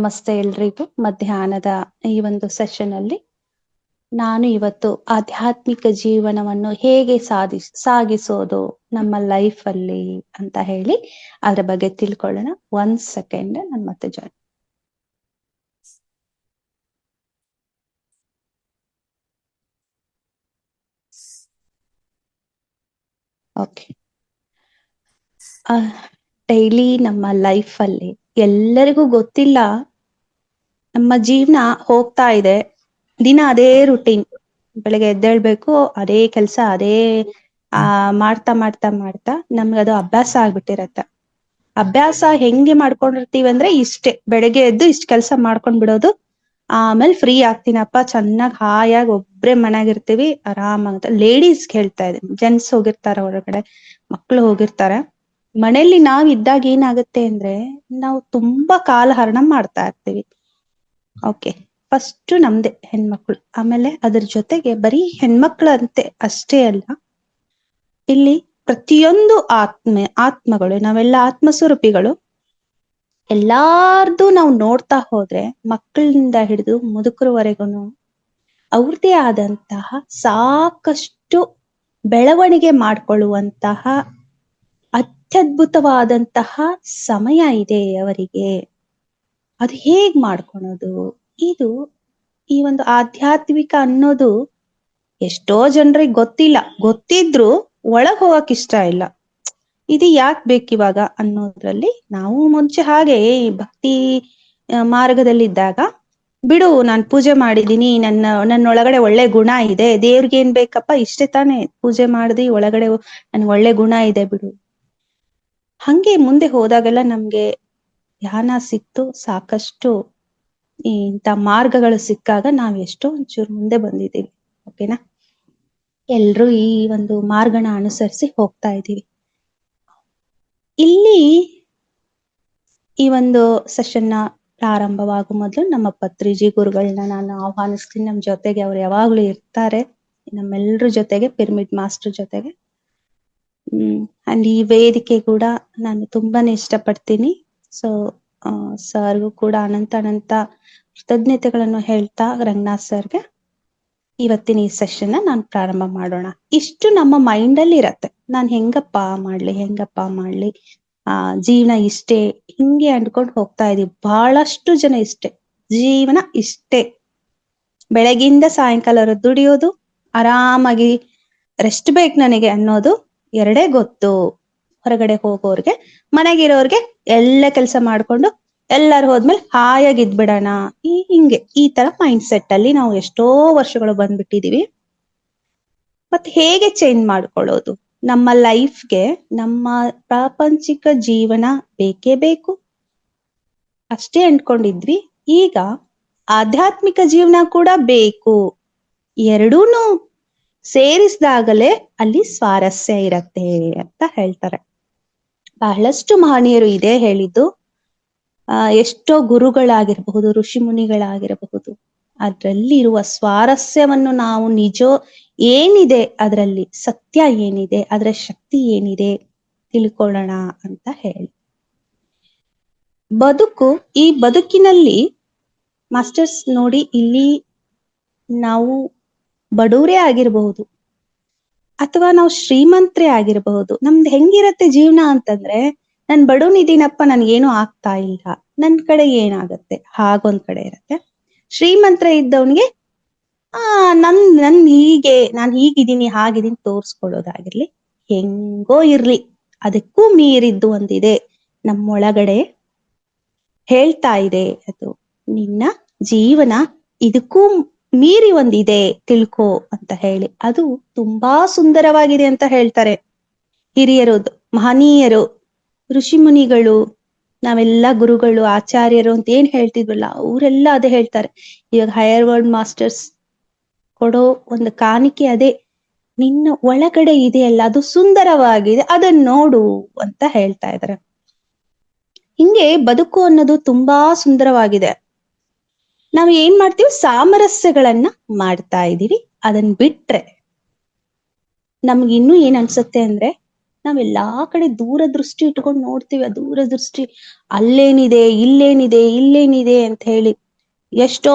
ನಮಸ್ತೆ ಎಲ್ರಿಗೂ. ಮಧ್ಯಾಹ್ನದ ಈ ಒಂದು ಸೆಷನ್ ಅಲ್ಲಿ ನಾನು ಇವತ್ತು ಆಧ್ಯಾತ್ಮಿಕ ಜೀವನವನ್ನು ಹೇಗೆ ಸಾಗಿಸೋದು ನಮ್ಮ ಲೈಫ್ ಅಲ್ಲಿ ಅಂತ ಹೇಳಿ ಅದ್ರ ಬಗ್ಗೆ ತಿಳ್ಕೊಳ್ಳೋಣ. 1 ಸೆಕೆಂಡ್, ನಾನು ಮತ್ತೆ ಜಾಯಿನ್. ಓಕೆ. ಡೈಲಿ ನಮ್ಮ ಲೈಫ್ ಅಲ್ಲಿ ಎಲ್ಲರಿಗೂ ಗೊತ್ತಿಲ್ಲ, ನಮ್ಮ ಜೀವನ ಹೋಗ್ತಾ ಇದೆ. ದಿನ ಅದೇ ರುಟೀನ್, ಬೆಳಗ್ಗೆ ಎದ್ದೇಳ್ಬೇಕು, ಅದೇ ಕೆಲಸ, ಅದೇ ಮಾಡ್ತಾ ಮಾಡ್ತಾ ಮಾಡ್ತಾ ನಮ್ಗದು ಅಭ್ಯಾಸ ಆಗ್ಬಿಟ್ಟಿರತ್ತೆ. ಅಭ್ಯಾಸ ಹೆಂಗೆ ಮಾಡ್ಕೊಂಡಿರ್ತೀವಿ ಅಂದ್ರೆ ಇಷ್ಟೇ, ಬೆಳಗ್ಗೆ ಎದ್ದು ಇಷ್ಟ ಕೆಲಸ ಮಾಡ್ಕೊಂಡ್ ಬಿಡೋದು, ಆಮೇಲೆ ಫ್ರೀ ಆಗ್ತೀನಪ್ಪ, ಚೆನ್ನಾಗ್ ಹಾಯಾಗಿ ಒಬ್ರೇ ಮನೆಯಾಗಿರ್ತೀವಿ, ಆರಾಮಾಗುತ್ತೆ. ಲೇಡೀಸ್ ಹೇಳ್ತಾ ಇದೆ, ಜೆಂಟ್ಸ್ ಹೋಗಿರ್ತಾರ ಹೊರಗಡೆ, ಮಕ್ಳು ಹೋಗಿರ್ತಾರೆ. ಮನೇಲಿ ನಾವ್ ಇದ್ದಾಗ ಏನಾಗುತ್ತೆ ಅಂದ್ರೆ ನಾವು ತುಂಬಾ ಕಾಲಹರಣ ಮಾಡ್ತಾ ಇರ್ತೀವಿ. ಓಕೆ, ಫಸ್ಟ್ ನಮ್ದೆ ಹೆಣ್ಮಕ್ಳು, ಆಮೇಲೆ ಅದ್ರ ಜೊತೆಗೆ ಬರೀ ಹೆಣ್ಮಕ್ಳಂತೆ ಅಷ್ಟೇ ಅಲ್ಲ, ಇಲ್ಲಿ ಪ್ರತಿಯೊಂದು ಆತ್ಮಗಳು, ನಾವೆಲ್ಲ ಆತ್ಮಸ್ವರೂಪಿಗಳು. ಎಲ್ಲಾರ್ದು ನಾವು ನೋಡ್ತಾ ಹೋದ್ರೆ ಮಕ್ಕಳಿಂದ ಹಿಡಿದು ಮುದುಕರವರೆಗೂ ಅವ್ರದೇ ಆದಂತಹ ಸಾಕಷ್ಟು ಬೆಳವಣಿಗೆ ಮಾಡ್ಕೊಳ್ಳುವಂತಹ ಅತ್ಯದ್ಭುತವಾದಂತಹ ಸಮಯ ಇದೆ ಅವರಿಗೆ. ಅದು ಹೇಗ್ ಮಾಡ್ಕೊಳೋದು? ಇದು ಈ ಒಂದು ಆಧ್ಯಾತ್ಮಿಕ ಅನ್ನೋದು ಎಷ್ಟೋ ಜನರಿಗೆ ಗೊತ್ತಿಲ್ಲ, ಗೊತ್ತಿದ್ರು ಒಳಗ್ ಹೋಗಕ್ ಇಷ್ಟ ಇಲ್ಲ. ಇದು ಯಾಕೆ ಬೇಕಿವಾಗ ಅನ್ನೋದ್ರಲ್ಲಿ ನಾವು ಮುಂಚೆ ಹಾಗೆ ಭಕ್ತಿ ಮಾರ್ಗದಲ್ಲಿದ್ದಾಗ, ಬಿಡು ನಾನ್ ಪೂಜೆ ಮಾಡಿದೀನಿ, ನನ್ನೊಳಗಡೆ ಒಳ್ಳೆ ಗುಣ ಇದೆ, ದೇವ್ರಿಗೆ ಏನ್ ಬೇಕಪ್ಪ, ಇಷ್ಟೇ ತಾನೇ, ಪೂಜೆ ಮಾಡ್ದಿ ಒಳಗಡೆ ನನ್ಗೆ ಒಳ್ಳೆ ಗುಣ ಇದೆ ಬಿಡು. ಹಂಗೆ ಮುಂದೆ ಹೋದಾಗೆಲ್ಲ ನಮ್ಗೆ ಧ್ಯಾನ ಸಿಕ್ತು, ಸಾಕಷ್ಟು ಇಂಥ ಮಾರ್ಗಗಳು ಸಿಕ್ಕಾಗ ನಾವ್ ಎಷ್ಟೋ ಒಂಚೂರು ಮುಂದೆ ಬಂದಿದ್ದೀವಿ. ಓಕೆನಾ? ಎಲ್ರೂ ಈ ಒಂದು ಮಾರ್ಗನ ಅನುಸರಿಸಿ ಹೋಗ್ತಾ ಇದ್ದೀವಿ. ಇಲ್ಲಿ ಈ ಒಂದು ಸೆಷನ್ನ ಪ್ರಾರಂಭವಾಗುವ ಮೊದಲು ನಮ್ಮ ಪತ್ರಿಜಿ ಗುರುಗಳನ್ನ ನಾನು ಆಹ್ವಾನಿಸ್ತೀನಿ. ನಮ್ಮ ಜೊತೆಗೆ ಅವ್ರು ಯಾವಾಗ್ಲೂ ಇರ್ತಾರೆ, ನಮ್ಮೆಲ್ಲರ ಜೊತೆಗೆ, ಪಿರಮಿಡ್ ಮಾಸ್ಟರ್ ಜೊತೆಗೆ. ಅಂಡ್ ಈ ವೇದಿಕೆ ಕೂಡ ನಾನು ತುಂಬಾನೇ ಇಷ್ಟಪಡ್ತೀನಿ. ಸೊ ಸರ್ಗೂ ಕೂಡ ಅನಂತ ಕೃತಜ್ಞತೆಗಳನ್ನು ಹೇಳ್ತಾ, ರಂಗನಾಥ್ ಸರ್ಗೆ ಇವತ್ತಿನ ಈ ಸೆಷನ್ ನಾನು ಪ್ರಾರಂಭ ಮಾಡೋಣ. ಇಷ್ಟು ನಮ್ಮ ಮೈಂಡ್ ಅಲ್ಲಿ ಇರತ್ತೆ, ನಾನ್ ಹೆಂಗಪ್ಪ ಮಾಡ್ಲಿ, ಜೀವನ ಇಷ್ಟೇ, ಹಿಂಗೆ ಅಂದ್ಕೊಂಡು ಹೋಗ್ತಾ ಇದೀವಿ. ಬಹಳಷ್ಟು ಜನ ಇಷ್ಟೇ, ಜೀವನ ಇಷ್ಟೇ, ಬೆಳಗಿಂದ ಸಾಯಂಕಾಲ ದುಡಿಯೋದು, ಆರಾಮಾಗಿ ರೆಸ್ಟ್ ಬೇಕು ನನಗೆ ಅನ್ನೋದು ಎರಡೇ ಗೊತ್ತು. ಹೊರಗಡೆ ಹೋಗೋರ್ಗೆ, ಮನೆಗಿರೋರ್ಗೆ ಎಲ್ಲ ಕೆಲಸ ಮಾಡ್ಕೊಂಡು ಎಲ್ಲಾರು ಹೋದ್ಮೇಲೆ ಹಾಯಾಗಿ ಇದ್ಬಿಡೋಣ, ಹಿಂಗೆ ಈ ತರ ಮೈಂಡ್ ಸೆಟ್ ಅಲ್ಲಿ ನಾವು ಎಷ್ಟೋ ವರ್ಷಗಳು ಬಂದ್ಬಿಟ್ಟಿದೀವಿ. ಮತ್ತೆ ಹೇಗೆ ಚೇಂಜ್ ಮಾಡ್ಕೊಳ್ಳೋದು? ನಮ್ಮ ಲೈಫ್ಗೆ ನಮ್ಮ ಪ್ರಾಪಂಚಿಕ ಜೀವನ ಬೇಕೇ ಬೇಕು ಅಷ್ಟೇ ಅನ್ಕೊಂಡಿದ್ವಿ, ಈಗ ಆಧ್ಯಾತ್ಮಿಕ ಜೀವನ ಕೂಡ ಬೇಕು. ಎರಡೂನು ಸೇರಿಸಿದಾಗಲೇ ಅಲ್ಲಿ ಸ್ವಾರಸ್ಯ ಇರತ್ತೆ ಅಂತ ಹೇಳ್ತಾರೆ. ಬಹಳಷ್ಟು ಮಹನೀಯರು ಇದೇ ಹೇಳಿದ್ದು. ಎಷ್ಟೋ ಗುರುಗಳಾಗಿರಬಹುದು, ಋಷಿ ಮುನಿಗಳಾಗಿರಬಹುದು, ಅದ್ರಲ್ಲಿರುವ ಸ್ವಾರಸ್ಯವನ್ನು ನಾವು ಏನಿದೆ ಅದರಲ್ಲಿ, ಸತ್ಯ ಏನಿದೆ, ಅದರ ಶಕ್ತಿ ಏನಿದೆ ತಿಳ್ಕೊಳ್ಳೋಣ ಅಂತ ಹೇಳಿ. ಈ ಬದುಕಿನಲ್ಲಿ ಮಾಸ್ಟರ್ಸ್ ನೋಡಿ, ಇಲ್ಲಿ ನಾವು ಬಡವರೇ ಆಗಿರಬಹುದು ಅಥವಾ ನಾವು ಶ್ರೀಮಂತರೇ ಆಗಿರಬಹುದು. ನಮ್ದು ಹೆಂಗಿರತ್ತೆ ಜೀವನ ಅಂತಂದ್ರೆ, ನನ್ ಬಡವನಿದ್ದೀನಪ್ಪ, ನನ್ಗೇನು ಆಗ್ತಾ ಇಲ್ಲ, ನನ್ ಕಡೆ ಏನಾಗತ್ತೆ, ಹಾಗೊಂದ್ ಕಡೆ ಇರತ್ತೆ. ಶ್ರೀಮಂತರ ಇದ್ದವನಿಗೆ ನಾನು ಹೀಗಿದ್ದೀನಿ ಹಾಗಿದ್ದೀನಿ ತೋರ್ಸ್ಕೊಳ್ಳೋದಾಗಿರ್ಲಿ, ಹೆಂಗೋ ಇರ್ಲಿ, ಅದಕ್ಕೂ ಮೀರಿದ್ದು ಒಂದಿದೆ ನಮ್ಮೊಳಗಡೆ ಹೇಳ್ತಾ ಇದೆ, ಅದು ನಿನ್ನ ಜೀವನ ಇದಕ್ಕೂ ಮೀರಿ ಒಂದಿದೆ ತಿಳ್ಕೋ ಅಂತ ಹೇಳಿ. ಅದು ತುಂಬಾ ಸುಂದರವಾಗಿದೆ ಅಂತ ಹೇಳ್ತಾರೆ ಹಿರಿಯರು, ಮಹನೀಯರು, ಋಷಿ ಮುನಿಗಳು, ನಾವೆಲ್ಲ ಗುರುಗಳು, ಆಚಾರ್ಯರು ಅಂತ ಏನ್ ಹೇಳ್ತಿದ್ವಲ್ಲ, ಅವರೆಲ್ಲ ಅದೇ ಹೇಳ್ತಾರೆ. ಇವಾಗ ಹೈಯರ್ ವರ್ಲ್ಡ್ ಮಾಸ್ಟರ್ಸ್ ಕೊಡೋ ಒಂದು ಕಾಣಿಕೆ ಅದೇ, ನಿನ್ನ ಒಳಗಡೆ ಇದೆಯಲ್ಲ ಅದು ಸುಂದರವಾಗಿದೆ, ಅದನ್ನ ನೋಡು ಅಂತ ಹೇಳ್ತಾ ಇದ್ದಾರೆ. ಹಿಂಗೆ ಬದುಕು ಅನ್ನೋದು ತುಂಬಾ ಸುಂದರವಾಗಿದೆ. ನಾವು ಏನ್ ಮಾಡ್ತೀವಿ, ಸಾಮರಸ್ಯಗಳನ್ನ ಮಾಡ್ತಾ ಇದೀವಿ. ಅದನ್ನ ಬಿಟ್ರೆ ನಮ್ಗೆ ಇನ್ನೂ ಏನ್ ಅನ್ಸುತ್ತೆ ಅಂದ್ರೆ, ನಾವೆಲ್ಲಾ ಕಡೆ ದೂರದೃಷ್ಟಿ ಇಟ್ಕೊಂಡು ನೋಡ್ತೀವಿ. ಆ ದೂರದೃಷ್ಟಿ ಅಲ್ಲೇನಿದೆ, ಇಲ್ಲೇನಿದೆ ಅಂತ ಹೇಳಿ ಎಷ್ಟೋ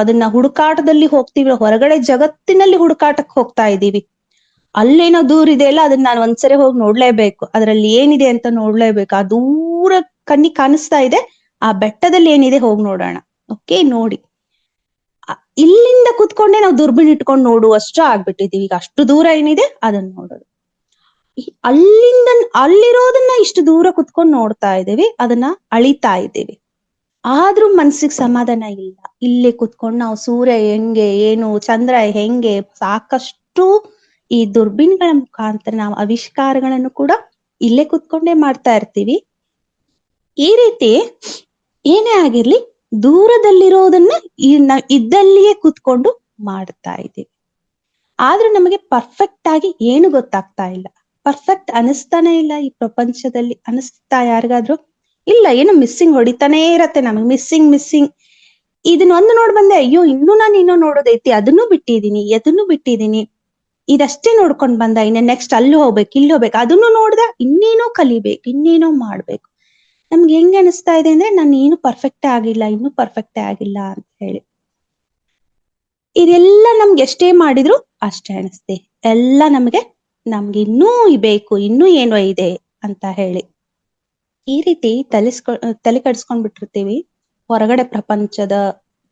ಅದನ್ನ ಹುಡುಕಾಟದಲ್ಲಿ ಹೋಗ್ತೀವಿ. ಹೊರಗಡೆ ಜಗತ್ತಿನಲ್ಲಿ ಹುಡುಕಾಟಕ್ಕೆ ಹೋಗ್ತಾ ಇದೀವಿ. ಅಲ್ಲೇನೋ ದೂರ ಇದೆ ಅಲ್ಲ, ಅದನ್ನ ನಾನು ಒಂದ್ಸರಿ ಹೋಗಿ ನೋಡ್ಲೇಬೇಕು, ಅದ್ರಲ್ಲಿ ಏನಿದೆ ಅಂತ ನೋಡ್ಲೇಬೇಕು. ಆ ದೂರ ಕಣ್ಣಿಗೆ ಕಾಣಿಸ್ತಾ ಇದೆ, ಆ ಬೆಟ್ಟದಲ್ಲಿ ಏನಿದೆ ಹೋಗಿ ನೋಡೋಣ. ಓಕೆ, ನೋಡಿ. ಇಲ್ಲಿಂದ ಕುತ್ಕೊಂಡೆ ನಾವು ದುರ್ಬಿನ್ ಇಟ್ಕೊಂಡು ನೋಡುವಷ್ಟು ಆಗ್ಬಿಟ್ಟಿದೀವಿ. ಈಗ ಅಷ್ಟು ದೂರ ಏನಿದೆ ಅದನ್ನ ನೋಡೋದು. ಅಲ್ಲಿಂದ ಅಲ್ಲಿರೋದನ್ನ ಇಷ್ಟು ದೂರ ಕುತ್ಕೊಂಡು ನೋಡ್ತಾ ಇದ್ದೀವಿ, ಅದನ್ನ ಅಳಿತಾ ಇದ್ದೀವಿ. ಆದ್ರೂ ಮನ್ಸಿಗೆ ಸಮಾಧಾನ ಇಲ್ಲ. ಇಲ್ಲೇ ಕುತ್ಕೊಂಡು ನಾವು ಸೂರ್ಯ ಹೆಂಗೆ, ಏನು, ಚಂದ್ರ ಹೆಂಗೆ, ಸಾಕಷ್ಟು ಈ ದುರ್ಬಿನ್ಗಳ ಮುಖಾಂತರ ನಾವು ಆವಿಷ್ಕಾರಗಳನ್ನು ಕೂಡ ಇಲ್ಲೇ ಕುತ್ಕೊಂಡೇ ಮಾಡ್ತಾ ಇರ್ತೀವಿ. ಈ ರೀತಿ ಏನೇ ಆಗಿರ್ಲಿ, ದೂರದಲ್ಲಿರೋದನ್ನ ಇದ್ದಲ್ಲಿಯೇ ಕುತ್ಕೊಂಡು ಮಾಡ್ತಾ ಇದ್ದೀವಿ. ಆದ್ರೂ ನಮಗೆ ಪರ್ಫೆಕ್ಟ್ ಆಗಿ ಏನು ಗೊತ್ತಾಗ್ತಾ ಇಲ್ಲ. ಪರ್ಫೆಕ್ಟ್ ಅನಿಸ್ತಾನೆ ಇಲ್ಲ ಈ ಪ್ರಪಂಚದಲ್ಲಿ. ಅನಿಸ್ತಾ ಯಾರಿಗಾದ್ರೂ? ಇಲ್ಲ, ಏನು ಮಿಸ್ಸಿಂಗ್ ಹೊಡಿತಾನೇ ಇರತ್ತೆ ನಮಗೆ. ಮಿಸ್ಸಿಂಗ್. ಇದನ್ನೊಂದು ನೋಡ್ ಬಂದೆ, ಅಯ್ಯೋ ಇನ್ನೂ ನೋಡೋದೈತಿ, ಅದನ್ನು ಬಿಟ್ಟಿದೀನಿ. ಇದಷ್ಟೇ ನೋಡ್ಕೊಂಡ್ ಬಂದ, ಇನ್ನ ನೆಕ್ಸ್ಟ್ ಅಲ್ಲಿ ಹೋಗ್ಬೇಕು, ಇಲ್ಲಿ ಹೋಗ್ಬೇಕು, ಅದನ್ನು ನೋಡ್ದ, ಇನ್ನೇನೋ ಕಲಿಬೇಕು, ಇನ್ನೇನೋ ಮಾಡ್ಬೇಕು. ನಮ್ಗೆ ಹೆಂಗ್ ಅನಿಸ್ತಾ ಇದೆ ಅಂದ್ರೆ, ನಾನು ಇನ್ನೂ ಪರ್ಫೆಕ್ಟೇ ಆಗಿಲ್ಲ ಅಂತ ಹೇಳಿ. ಇದೆಲ್ಲ ನಮ್ಗೆ ಎಷ್ಟೇ ಮಾಡಿದ್ರು ಅಷ್ಟೇ ಅನಿಸ್ತೆ. ಎಲ್ಲ ನಮ್ಗೆ ಇನ್ನೂ ಬೇಕು, ಇನ್ನೂ ಏನೋ ಇದೆ ಅಂತ ಹೇಳಿ ಈ ರೀತಿ ತಲೆ ಕೆಡಿಸ್ಕೊಂಡ್ಬಿಟ್ಟಿರ್ತೀವಿ. ಹೊರಗಡೆ ಪ್ರಪಂಚದ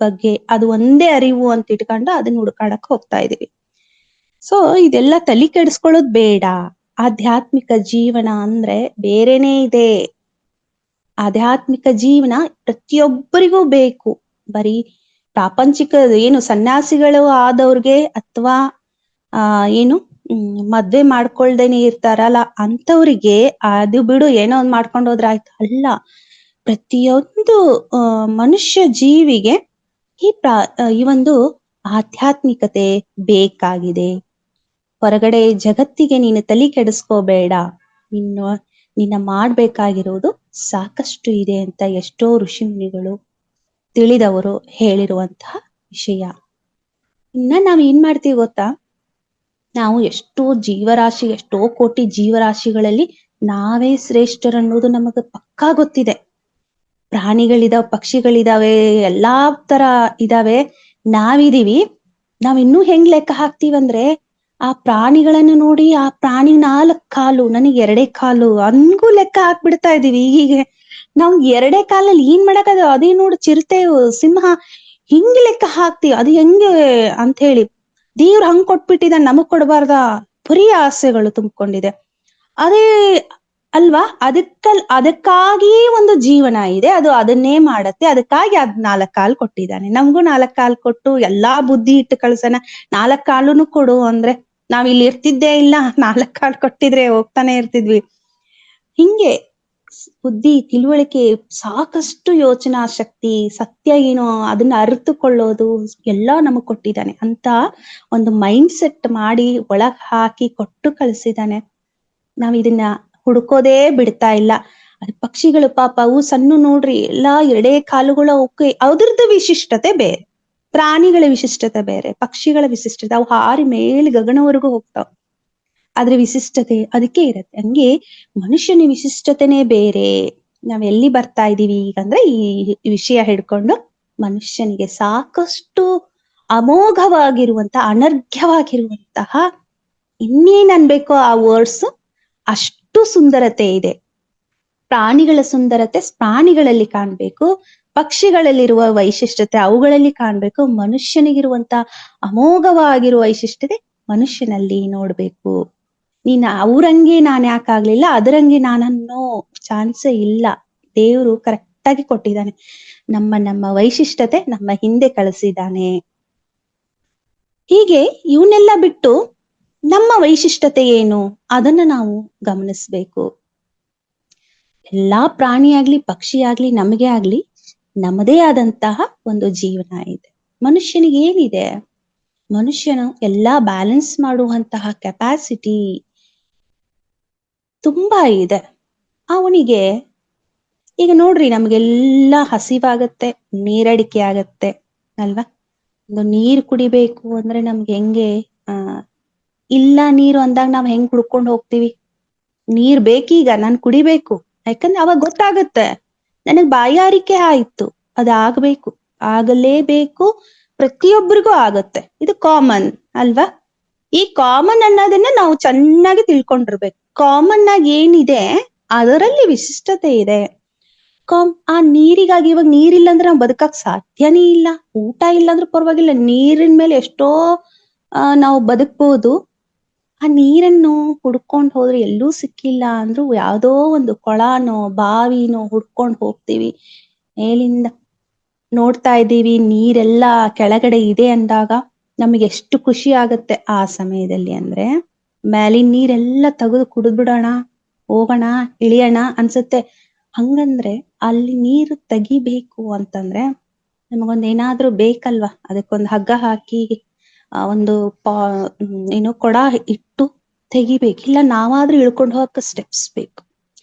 ಬಗ್ಗೆ ಅದು ಒಂದೇ ಅರಿವು ಅಂತ ಇಟ್ಕೊಂಡು ಅದನ್ನ ಹುಡುಕಾಡಕ್ ಹೋಗ್ತಾ ಇದೀವಿ. ಸೊ ಇದೆಲ್ಲ ತಲೆ ಕೆಡಿಸ್ಕೊಳ್ಳೋದು ಬೇಡ. ಆಧ್ಯಾತ್ಮಿಕ ಜೀವನ ಅಂದ್ರೆ ಬೇರೆನೇ ಇದೆ. ಆಧ್ಯಾತ್ಮಿಕ ಜೀವನ ಪ್ರತಿಯೊಬ್ಬರಿಗೂ ಬೇಕು. ಬರೀ ಪ್ರಾಪಂಚಿಕ ಏನು ಸನ್ಯಾಸಿಗಳು ಆದವ್ರಿಗೆ ಅಥವಾ ಏನು ಮದ್ವೆ ಮಾಡ್ಕೊಳ್ದೇನೆ ಇರ್ತಾರಲ್ಲ ಅಂತವ್ರಿಗೆ ಅದು ಬಿಡು, ಏನೋ ಒಂದ್ ಮಾಡ್ಕೊಂಡು ಹೋದ್ರ ಆಯ್ತು. ಅಲ್ಲ, ಪ್ರತಿಯೊಂದು ಮನುಷ್ಯ ಜೀವಿಗೆ ಈ ಒಂದು ಆಧ್ಯಾತ್ಮಿಕತೆ ಬೇಕಾಗಿದೆ. ಹೊರಗಡೆ ಜಗತ್ತಿಗೆ ನೀನು ತಲೆ ಕೆಡಿಸ್ಕೋಬೇಡ, ನಿನ್ನ ಮಾಡ್ಬೇಕಾಗಿರೋದು ಸಾಕಷ್ಟು ಇದೆ ಅಂತ ಎಷ್ಟೋ ಋಷಿ ಮುನಿಗಳು ತಿಳಿದವರು ಹೇಳಿರುವಂತಹ ವಿಷಯ. ನಾವ್ ಏನ್ ಮಾಡ್ತೀವಿ ಗೊತ್ತಾ? ನಾವು ಎಷ್ಟೋ ಕೋಟಿ ಜೀವರಾಶಿಗಳಲ್ಲಿ ನಾವೇ ಶ್ರೇಷ್ಠರನ್ನೋದು ನಮಗ ಪಕ್ಕಾ ಗೊತ್ತಿದೆ. ಪ್ರಾಣಿಗಳಿದಾವೆ, ಪಕ್ಷಿಗಳಿದಾವೆ, ಎಲ್ಲಾ ತರ ಇದಾವೆ, ನಾವಿದೀವಿ. ನಾವಿನ್ನೂ ಹೆಂಗ್ ಲೆಕ್ಕ ಹಾಕ್ತಿವಂದ್ರೆ, ಆ ಪ್ರಾಣಿಗಳನ್ನು ನೋಡಿ, ಆ ಪ್ರಾಣಿ 4 ಕಾಲು, ನನಗೆ 2 ಕಾಲು ಹಂಗೂ ಲೆಕ್ಕ ಹಾಕ್ಬಿಡ್ತಾ ಇದೀವಿ. ಹೀಗೆ ನಾವು 2 ಕಾಲಲ್ಲಿ ಏನ್ ಮಾಡಕ್ಕದ, ಅದೇ ನೋಡು ಚಿರತೆ, ಸಿಂಹ, ಹಿಂಗ್ ಲೆಕ್ಕ ಹಾಕ್ತಿವಿ. ಅದು ಹೆಂಗೆ ಅಂತ ಹೇಳಿ ದೇವ್ರು ಹಂಗ್ ಕೊಟ್ಬಿಟ್ಟಿದ, ನಮಗ್ ಕೊಡಬಾರ್ದ? ಬರೀ ಆಸೆಗಳು ತುಂಬಿಕೊಂಡಿದೆ. ಅದೇ ಅಲ್ವಾ? ಅದಕ್ಕಾಗಿಯೇ ಒಂದು ಜೀವನ ಇದೆ, ಅದು ಅದನ್ನೇ ಮಾಡತ್ತೆ. ಅದಕ್ಕಾಗಿ 4 ಕಾಲು ಕೊಟ್ಟಿದ್ದಾನೆ. ನಮಗೂ 4 ಕಾಲು ಕೊಟ್ಟು ಎಲ್ಲಾ ಬುದ್ಧಿ ಇಟ್ಟು ಕಳ್ಸನ. 4 ಕಾಲುನು ಕೊಡು ಅಂದ್ರೆ ನಾವ್ ಇಲ್ಲಿ ಇರ್ತಿದ್ದೇ ಇಲ್ಲ. 4 ಕಾಲು ಕೊಟ್ಟಿದ್ರೆ ಹೋಗ್ತಾನೆ ಇರ್ತಿದ್ವಿ. ಹಿಂಗೆ ಬುದ್ಧಿ, ತಿಳುವಳಿಕೆ, ಸಾಕಷ್ಟು ಯೋಚನಾ ಶಕ್ತಿ, ಸತ್ಯ ಏನೋ ಅದನ್ನ ಅರಿತುಕೊಳ್ಳೋದು ಎಲ್ಲಾ ನಮಗ್ ಕೊಟ್ಟಿದ್ದಾನೆ ಅಂತ ಒಂದು ಮೈಂಡ್ ಸೆಟ್ ಮಾಡಿ ಒಳಗ್ ಹಾಕಿ ಕೊಟ್ಟು ಕಳ್ಸಿದ್ದಾನೆ. ನಾವ್ ಇದನ್ನ ಹುಡುಕೋದೇ ಬಿಡ್ತಾ ಇಲ್ಲ. ಅದು ಪಕ್ಷಿಗಳು ಪಾಪ, ಅವು ಸಣ್ಣ ನೋಡ್ರಿ, ಎಲ್ಲಾ 2 ಕಾಲುಗಳು. ಅವಕ್ಕೆ ಅದ್ರದ್ದು ವಿಶಿಷ್ಟತೆ ಬೇರೆ, ಪ್ರಾಣಿಗಳ ವಿಶಿಷ್ಟತೆ ಬೇರೆ, ಪಕ್ಷಿಗಳ ವಿಶಿಷ್ಟತೆ. ಅವು ಹಾರಿ ಮೇಲೆ ಗಗನವರೆಗೂ ಹೋಗ್ತಾವ, ಅದ್ರ ವಿಶಿಷ್ಟತೆ ಅದಕ್ಕೆ ಇರತ್ತೆ. ಹಂಗೆ ಮನುಷ್ಯನ ವಿಶಿಷ್ಟತೆನೇ ಬೇರೆ. ನಾವ್ ಎಲ್ಲಿ ಬರ್ತಾ ಇದೀವಿ ಈಗಂದ್ರೆ, ಈ ವಿಷಯ ಹಿಡ್ಕೊಂಡು ಮನುಷ್ಯನಿಗೆ ಸಾಕಷ್ಟು ಅನರ್ಘ್ಯವಾಗಿರುವಂತಹ ಇನ್ನೇನ್ ಅನ್ಬೇಕೋ ಆ ವರ್ಡ್ಸ್, ಅಷ್ಟು ಸುಂದರತೆ ಇದೆ. ಪ್ರಾಣಿಗಳ ಸುಂದರತೆ ಪ್ರಾಣಿಗಳಲ್ಲಿ ಕಾಣ್ಬೇಕು, ಪಕ್ಷಿಗಳಲ್ಲಿರುವ ವೈಶಿಷ್ಟ್ಯತೆ ಅವುಗಳಲ್ಲಿ ಕಾಣ್ಬೇಕು. ಮನುಷ್ಯನಿಗಿರುವಂತ ಅಮೋಘವಾಗಿರುವ ವೈಶಿಷ್ಟ್ಯತೆ ಮನುಷ್ಯನಲ್ಲಿ ನೋಡ್ಬೇಕು. ನೀನ್ ಅವ್ರಂಗೆ ನಾನ್ ಯಾಕಾಗ್ಲಿಲ್ಲ, ಅದರಂಗೆ ನಾನನ್ನೋ ಚಾನ್ಸೇ ಇಲ್ಲ. ದೇವ್ರು ಕರೆಕ್ಟ್ ಆಗಿ ಕೊಟ್ಟಿದ್ದಾನೆ. ನಮ್ಮ ವೈಶಿಷ್ಟ್ಯತೆ ನಮ್ಮ ಹಿಂದೆ ಕಳಿಸಿದ್ದಾನೆ. ಹೀಗೆ ಇವನ್ನೆಲ್ಲ ಬಿಟ್ಟು ನಮ್ಮ ವೈಶಿಷ್ಟ್ಯತೆ ಏನು ಅದನ್ನ ನಾವು ಗಮನಿಸ್ಬೇಕು. ಎಲ್ಲಾ ಪ್ರಾಣಿಯಾಗ್ಲಿ, ಪಕ್ಷಿಯಾಗ್ಲಿ, ನಮಗೆ ಆಗ್ಲಿ ನಮ್ಮದೇ ಆದಂತಹ ಒಂದು ಜೀವನ ಇದೆ. ಮನುಷ್ಯನಿಗೆ ಏನಿದೆ? ಮನುಷ್ಯನು ಎಲ್ಲಾ ಬ್ಯಾಲೆನ್ಸ್ ಮಾಡುವಂತಹ ಕೆಪಾಸಿಟಿ ತುಂಬಾ ಇದೆ ಅವನಿಗೆ. ಈಗ ನೋಡ್ರಿ, ನಮ್ಗೆಲ್ಲಾ ಹಸಿವಾಗತ್ತೆ, ನೀರಡಿಕೆ ಆಗತ್ತೆ ಅಲ್ವಾ? ಒಂದು ನೀರ್ ಕುಡಿಬೇಕು ಅಂದ್ರೆ ನಮ್ಗೆ ಹೆಂಗೆ ಇಲ್ಲ ನೀರು ಅಂದಾಗ ನಾವ್ ಹೆಂಗ್ ಕುಡ್ಕೊಂಡ್ ಹೋಗ್ತೀವಿ? ನೀರ್ ಬೇಕೀಗ, ನಾನ್ ಕುಡಿಬೇಕು. ಯಾಕಂದ್ರೆ ಅವಾಗ ಗೊತ್ತಾಗತ್ತೆ ನನಗ್ ಬಾಯಾರಿಕೆ ಆಯ್ತು, ಅದಾಗ್ಬೇಕು, ಆಗಲೇಬೇಕು. ಪ್ರತಿಯೊಬ್ಬರಿಗೂ ಆಗತ್ತೆ, ಇದು ಕಾಮನ್ ಅಲ್ವಾ? ಈ ಕಾಮನ್ ಅನ್ನೋದನ್ನ ನಾವು ಚೆನ್ನಾಗಿ ತಿಳ್ಕೊಂಡಿರ್ಬೇಕು. ಕಾಮನ್ ಆಗಿ ಏನಿದೆ ಅದರಲ್ಲಿ ವಿಶಿಷ್ಟತೆ ಇದೆ. ಆ ನೀರಿಗಾಗಿ, ಇವಾಗ ನೀರಿಲ್ಲ ಅಂದ್ರೆ ನಾವು ಬದುಕಕ್ ಸಾಧ್ಯನೇ ಇಲ್ಲ. ಊಟ ಇಲ್ಲ ಅಂದ್ರೆ ಪರವಾಗಿಲ್ಲ, ನೀರಿನ ಮೇಲೆ ಎಷ್ಟೋ ನಾವು ಬದುಕ್ಬೋದು. ಆ ನೀರನ್ನು ಹುಡ್ಕೊಂಡ್ ಹೋದ್ರೆ ಎಲ್ಲೂ ಸಿಕ್ಕಿಲ್ಲ ಅಂದ್ರೂ ಯಾವ್ದೋ ಒಂದು ಕೊಳನೋ ಬಾವಿನೋ ಹುಡ್ಕೊಂಡ್ ಹೋಗ್ತೀವಿ. ಮೇಲಿಂದ ನೋಡ್ತಾ ಇದ್ದೀವಿ, ನೀರೆಲ್ಲ ಕೆಳಗಡೆ ಇದೆ ಅಂದಾಗ ನಮಗೆ ಎಷ್ಟು ಖುಷಿ ಆಗತ್ತೆ ಆ ಸಮಯದಲ್ಲಿ. ಅಂದ್ರೆ ಮೇಲಿನ ನೀರೆಲ್ಲ ತೆಗೆದು ಕುಡಿದ್ಬಿಡೋಣ, ಹೋಗೋಣ, ಇಳಿಯೋಣ ಅನ್ಸುತ್ತೆ. ಹಂಗಂದ್ರೆ ಅಲ್ಲಿ ನೀರು ತೆಗಿಬೇಕು ಅಂತಂದ್ರೆ ನಮಗೊಂದ್ ಏನಾದ್ರೂ ಬೇಕಲ್ವಾ? ಅದಕ್ಕೊಂದು ಹಗ್ಗ ಹಾಕಿ ಒಂದು ಏನೋ ಕೊಡ ಇಟ್ಟು ತೆಗಿಬೇಕು, ಇಲ್ಲ ನಾವಾದ್ರೂ ಇಳ್ಕೊಂಡು ಹೋಗಕ್ಕೆ ಸ್ಟೆಪ್ಸ್ ಬೇಕು.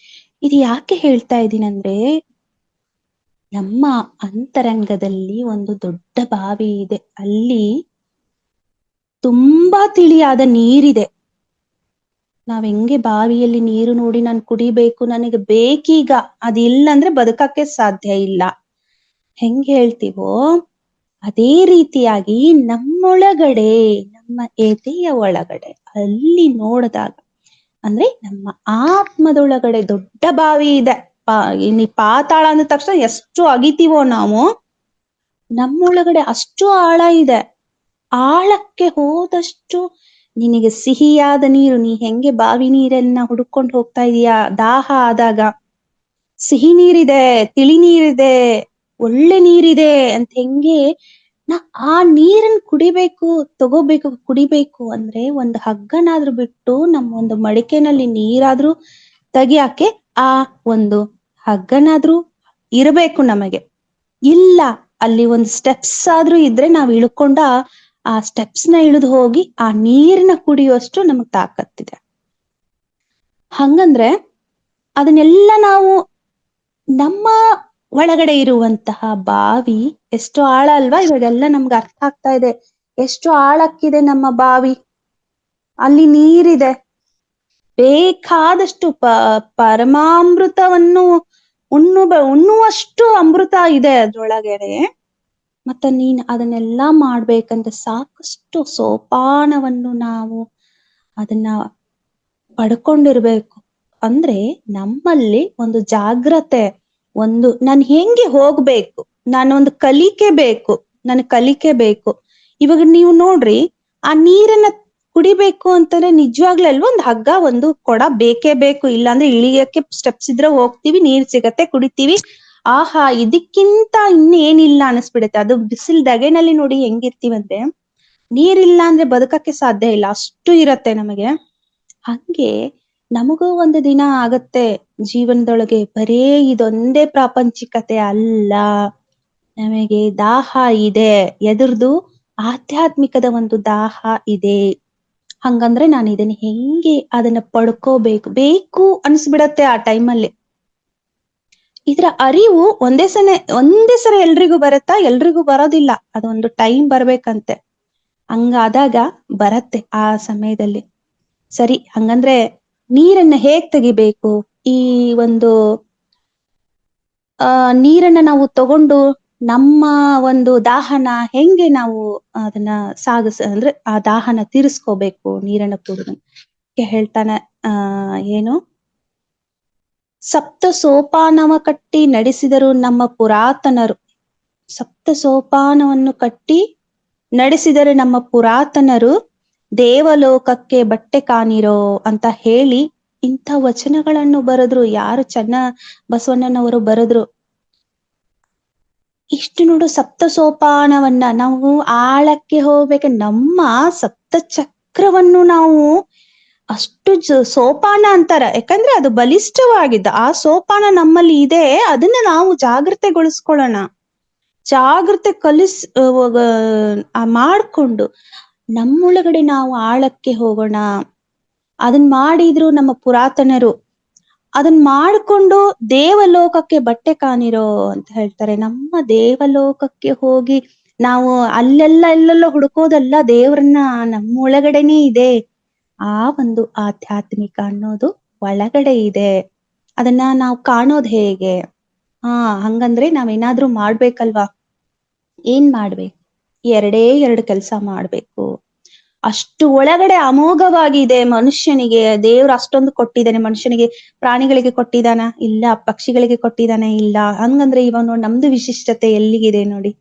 ಇದು ಯಾಕೆ ಹೇಳ್ತಾ ಇದ್ದೀನಂದ್ರೆ, ನಮ್ಮ ಅಂತರಂಗದಲ್ಲಿ ಒಂದು ದೊಡ್ಡ ಬಾವಿ ಇದೆ, ಅಲ್ಲಿ ತುಂಬಾ ತಿಳಿಯಾದ ನೀರಿದೆ. ನಾವ್ ಹೆಂಗೆ ಬಾವಿಯಲ್ಲಿ ನೀರು ನೋಡಿ ನಾನು ಕುಡಿಬೇಕು, ನನಗೆ ಬೇಕೀಗ, ಅದಿಲ್ಲ ಅಂದ್ರೆ ಬದುಕಕ್ಕೆ ಸಾಧ್ಯ ಇಲ್ಲ, ಹೆಂಗ್ ಹೇಳ್ತೀವೋ ಅದೇ ರೀತಿಯಾಗಿ ನಮ್ಮೊಳಗಡೆ, ನಮ್ಮ ಎದೆಯ ಒಳಗಡೆ ಅಲ್ಲಿ ನೋಡಿದಾಗ, ಅಂದ್ರೆ ನಮ್ಮ ಆತ್ಮದೊಳಗಡೆ ದೊಡ್ಡ ಬಾವಿ ಇದೆ. ಇನ್ನು ಪಾತಾಳ ಅಂದ ತಕ್ಷಣ ಎಷ್ಟು ಅಗಿತೀವೋ ನಾವು, ನಮ್ಮೊಳಗಡೆ ಅಷ್ಟು ಆಳ ಇದೆ. ಆಳಕ್ಕೆ ಹೋದಷ್ಟು ನಿನಗೆ ಸಿಹಿಯಾದ ನೀರು, ನೀ ಹೆಂಗೆ ಬಾವಿ ನೀರನ್ನ ಹುಡುಕೊಂಡು ಹೋಗ್ತಾ ಇದೀಯಾ ದಾಹ ಆದಾಗ, ಸಿಹಿ ನೀರಿದೆ, ತಿಳಿ ನೀರಿದೆ, ಒಳ್ಳೆ ನೀರಿದೆ ಅಂತ ಹೆಂಗೆ ಆ ನೀರನ್ನ ಕುಡಿಬೇಕು, ತಗೋಬೇಕು, ಕುಡಿಬೇಕು ಅಂದ್ರೆ ಒಂದು ಹಗ್ಗನಾದ್ರೂ ಬಿಟ್ಟು ನಮ್ಮ ಒಂದು ಮಡಿಕೆನಲ್ಲಿ ನೀರಾದ್ರೂ ತೆಗಿಯಾಕೆ ಆ ಒಂದು ಹಗ್ಗನಾದ್ರೂ ಇರಬೇಕು ನಮಗೆ. ಇಲ್ಲ, ಅಲ್ಲಿ ಒಂದು ಸ್ಟೆಪ್ಸ್ ಆದ್ರೂ ಇದ್ರೆ ನಾವ್ ಇಳ್ಕೊಂಡ ಆ ಸ್ಟೆಪ್ಸ್ ನ ಇಳಿದು ಹೋಗಿ ಆ ನೀರನ್ನ ಕುಡಿಯುವಷ್ಟು ನಮಗ್ ತಾಕತ್ತಿದೆ. ಹಂಗಂದ್ರೆ ಅದನ್ನೆಲ್ಲ ನಾವು ನಮ್ಮ ಒಳಗಡೆ ಇರುವಂತಹ ಬಾವಿ ಎಷ್ಟು ಆಳ ಅಲ್ವಾ? ಇವಾಗೆಲ್ಲ ನಮ್ಗೆ ಅರ್ಥ ಆಗ್ತಾ ಇದೆ ಎಷ್ಟು ಆಳಕ್ಕಿದೆ ನಮ್ಮ ಬಾವಿ. ಅಲ್ಲಿ ನೀರಿದೆ, ಬೇಕಾದಷ್ಟು ಪರಮಾಮೃತವನ್ನು ಉಣ್ಣುವಷ್ಟು ಅಮೃತ ಇದೆ ಅದ್ರೊಳಗಡೆ. ಮತ್ತ ನೀನ್ ಅದನ್ನೆಲ್ಲಾ ಮಾಡ್ಬೇಕಂತ ಸಾಕಷ್ಟು ಸೋಪಾನವನ್ನು ನಾವು ಅದನ್ನ ಪಡ್ಕೊಂಡಿರ್ಬೇಕು. ಅಂದ್ರೆ ನಮ್ಮಲ್ಲಿ ಒಂದು ಜಾಗ್ರತೆ, ಒಂದು ನಾನು ಹೆಂಗೆ ಹೋಗ್ಬೇಕು, ನಾನೊಂದು ಕಲಿಕೆ ಬೇಕು, ಕಲಿಕೆ ಬೇಕು. ಇವಾಗ ನೀವು ನೋಡ್ರಿ, ಆ ನೀರನ್ನ ಕುಡಿಬೇಕು ಅಂತಂದ್ರೆ ನಿಜವಾಗ್ಲೂ ಅಲ್ವಾ ಒಂದು ಹಗ್ಗ, ಒಂದು ಕೊಡ ಬೇಕೇ ಬೇಕು. ಇಲ್ಲಾಂದ್ರೆ ಇಳಿಯಕ್ಕೆ ಸ್ಟೆಪ್ಸ್ ಇದ್ರೆ ಹೋಗ್ತೀವಿ, ನೀರ್ ಸಿಗತ್ತೆ, ಕುಡಿತೀವಿ, ಆಹಾ ಇದಕ್ಕಿಂತ ಇನ್ನೇನಿಲ್ಲ ಅನಿಸ್ಬಿಡುತ್ತೆ. ಅದು ಬಿಸಿಲ್ ದಗೆನಲ್ಲಿ ನೋಡಿ ಹೆಂಗಿರ್ತೀವಂದ್ರೆ, ನೀರಿಲ್ಲ ಅಂದ್ರೆ ಬದುಕಕ್ಕೆ ಸಾಧ್ಯ ಇಲ್ಲ, ಅಷ್ಟು ಇರತ್ತೆ ನಮಗೆ. ಹಂಗೆ ನಮಗೂ ಒಂದು ದಿನ ಆಗತ್ತೆ ಜೀವನದೊಳಗೆ, ಬರೇ ಇದೊಂದೇ ಪ್ರಾಪಂಚಿಕತೆ ಅಲ್ಲ, ನಮಗೆ ದಾಹ ಇದೆ, ಎದುರ್ದು ಆಧ್ಯಾತ್ಮಿಕದ ಒಂದು ದಾಹ ಇದೆ. ಹಂಗಂದ್ರೆ ನಾನು ಇದನ್ನ ಹೆಂಗೆ ಅದನ್ನ ಪಡ್ಕೋಬೇಕು, ಬೇಕು ಅನ್ಸ್ಬಿಡತ್ತೆ ಆ ಟೈಮಲ್ಲಿ. ಇದ್ರ ಅರಿವು ಒಂದೇ ಸಲ ಎಲ್ರಿಗೂ ಬರತ್ತಾ? ಎಲ್ರಿಗೂ ಬರೋದಿಲ್ಲ, ಅದೊಂದು ಟೈಮ್ ಬರ್ಬೇಕಂತೆ. ಹಂಗಾದಾಗ ಬರತ್ತೆ ಆ ಸಮಯದಲ್ಲಿ. ಸರಿ, ಹಂಗಂದ್ರೆ ನೀರನ್ನ ಹೇಗ್ ತೆಗಿಬೇಕು? ಈ ಒಂದು ನೀರನ್ನ ನಾವು ತಗೊಂಡು ನಮ್ಮ ಒಂದು ದಾಹನ ಹೆಂಗೆ ನಾವು ಅದನ್ನ ಅಂದ್ರೆ ಆ ದಾಹನ ತೀರಿಸ್ಕೋಬೇಕು ನೀರನ್ನ ಕುಡಿದು ಹೇಳ್ತಾನೆ. ಏನು, ಸಪ್ತ ಸೋಪಾನವ ಕಟ್ಟಿ ನಡೆಸಿದರು ನಮ್ಮ ಪುರಾತನರು. ಸಪ್ತ ಸೋಪಾನವನ್ನು ಕಟ್ಟಿ ನಡೆಸಿದರೆ ನಮ್ಮ ಪುರಾತನರು, ದೇವಲೋಕಕ್ಕೆ ಬಟ್ಟೆ ಕಾಣಿರೋ ಅಂತ ಹೇಳಿ ಇಂಥ ವಚನಗಳನ್ನು ಬರೆದ್ರು. ಯಾರು? ಬಸವಣ್ಣನವರು ಬರೆದ್ರು. ಇಷ್ಟು ನೋಡು, ಸಪ್ತ ಸೋಪಾನವನ್ನ ನಾವು ಆಳಕ್ಕೆ ಹೋಗ್ಬೇಕು. ನಮ್ಮ ಸಪ್ತ ಚಕ್ರವನ್ನು ನಾವು ಅಷ್ಟು ಸೋಪಾನ ಅಂತಾರ, ಯಾಕಂದ್ರೆ ಅದು ಬಲಿಷ್ಠವಾಗಿದ್ದ ಆ ಸೋಪಾನ ನಮ್ಮಲ್ಲಿ ಇದೆ. ಅದನ್ನ ನಾವು ಜಾಗೃತೆಗೊಳಿಸ್ಕೊಳ್ಳೋಣ, ಜಾಗೃತೆ ಮಾಡ್ಕೊಂಡು ನಮ್ಮೊಳಗಡೆ ನಾವು ಆಳಕ್ಕೆ ಹೋಗೋಣ. ಅದನ್ ಮಾಡಿದ್ರು ನಮ್ಮ ಪುರಾತನರು, ಅದನ್ ಮಾಡ್ಕೊಂಡು ದೇವಲೋಕಕ್ಕೆ ಬಟ್ಟೆ ಕಾಣಿರೋ ಅಂತ ಹೇಳ್ತಾರೆ. ನಮ್ಮ ದೇವಲೋಕಕ್ಕೆ ಹೋಗಿ ನಾವು ಎಲ್ಲೆಲ್ಲೋ ಹುಡುಕೋದಲ್ಲ, ದೇವ್ರನ್ನ ನಮ್ಮ ಒಳಗಡೆನೇ ಇದೆ. ಆ ಒಂದು ಆಧ್ಯಾತ್ಮಿಕ ಅನ್ನೋದು ಒಳಗಡೆ ಇದೆ. ಅದನ್ನ ನಾವು ಕಾಣೋದ್ ಹೇಗೆ? ಹಂಗಂದ್ರೆ ನಾವೇನಾದ್ರೂ ಮಾಡ್ಬೇಕಲ್ವಾ? ಏನ್ ಮಾಡ್ಬೇಕು? ಎರಡೇ ಎರಡು ಕೆಲಸ ಮಾಡ್ಬೇಕು. ಅಷ್ಟು ಒಳಗಡೆ ಅಮೋಘವಾಗಿದೆ ಮನುಷ್ಯನಿಗೆ. ದೇವ್ರು ಅಷ್ಟೊಂದು ಕೊಟ್ಟಿದ್ದಾನೆ ಮನುಷ್ಯನಿಗೆ. ಪ್ರಾಣಿಗಳಿಗೆ ಕೊಟ್ಟಿದಾನ? ಇಲ್ಲ. ಪಕ್ಷಿಗಳಿಗೆ ಕೊಟ್ಟಿದಾನೆ? ಇಲ್ಲ. ಹಂಗಂದ್ರೆ ಇವಾಗ ನೋಡಿ ನಮ್ದು ವಿಶಿಷ್ಟತೆ ಎಲ್ಲಿಗಿದೆ ನೋಡಿ,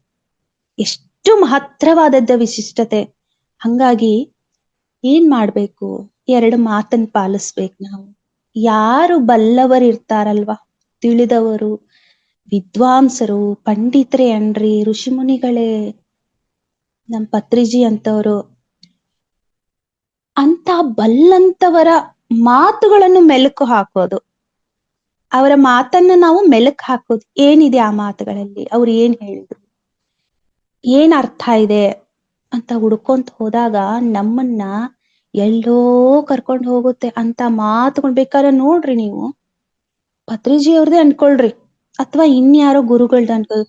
ಎಷ್ಟು ಮಹತ್ತರವಾದದ್ದ ವಿಶಿಷ್ಟತೆ. ಹಂಗಾಗಿ ಏನ್ ಮಾಡ್ಬೇಕು? ಎರಡು ಮಾತನ್ನ ಪಾಲಿಸ್ಬೇಕು ನಾವು. ಯಾರು ಬಲ್ಲವರು ಇರ್ತಾರಲ್ವಾ, ತಿಳಿದವರು, ವಿದ್ವಾಂಸರು, ಪಂಡಿತರೇ ಅನ್ರಿ, ಋಷಿಮುನಿಗಳೇ, ನಮ್ ಪತ್ರಿಜಿ ಅಂತವರು, ಅಂತ ಬಲ್ಲಂತವರ ಮಾತುಗಳನ್ನು ಮೆಲುಕು ಹಾಕೋದು, ಅವರ ಮಾತನ್ನ ನಾವು ಮೆಲುಕು ಹಾಕೋದು. ಏನಿದೆ ಆ ಮಾತುಗಳಲ್ಲಿ, ಅವ್ರು ಏನ್ ಹೇಳಿದ್ರು, ಏನ್ ಅರ್ಥ ಇದೆ ಅಂತ ಹುಡ್ಕೊಂತ ಹೋದಾಗ ನಮ್ಮನ್ನ ಎಲ್ಲೋ ಕರ್ಕೊಂಡು ಹೋಗುತ್ತೆ. ಅಂತ ಮಾತುಗಳು ಬೇಕಾದ್ರೆ ನೋಡ್ರಿ ನೀವು, ಪತ್ರಿಜಿ ಅವ್ರದೇ ಅನ್ಕೊಳ್ರಿ ಅಥವಾ ಇನ್ಯಾರೋ ಗುರುಗಳ್ದ ಅನ್ಕೊ,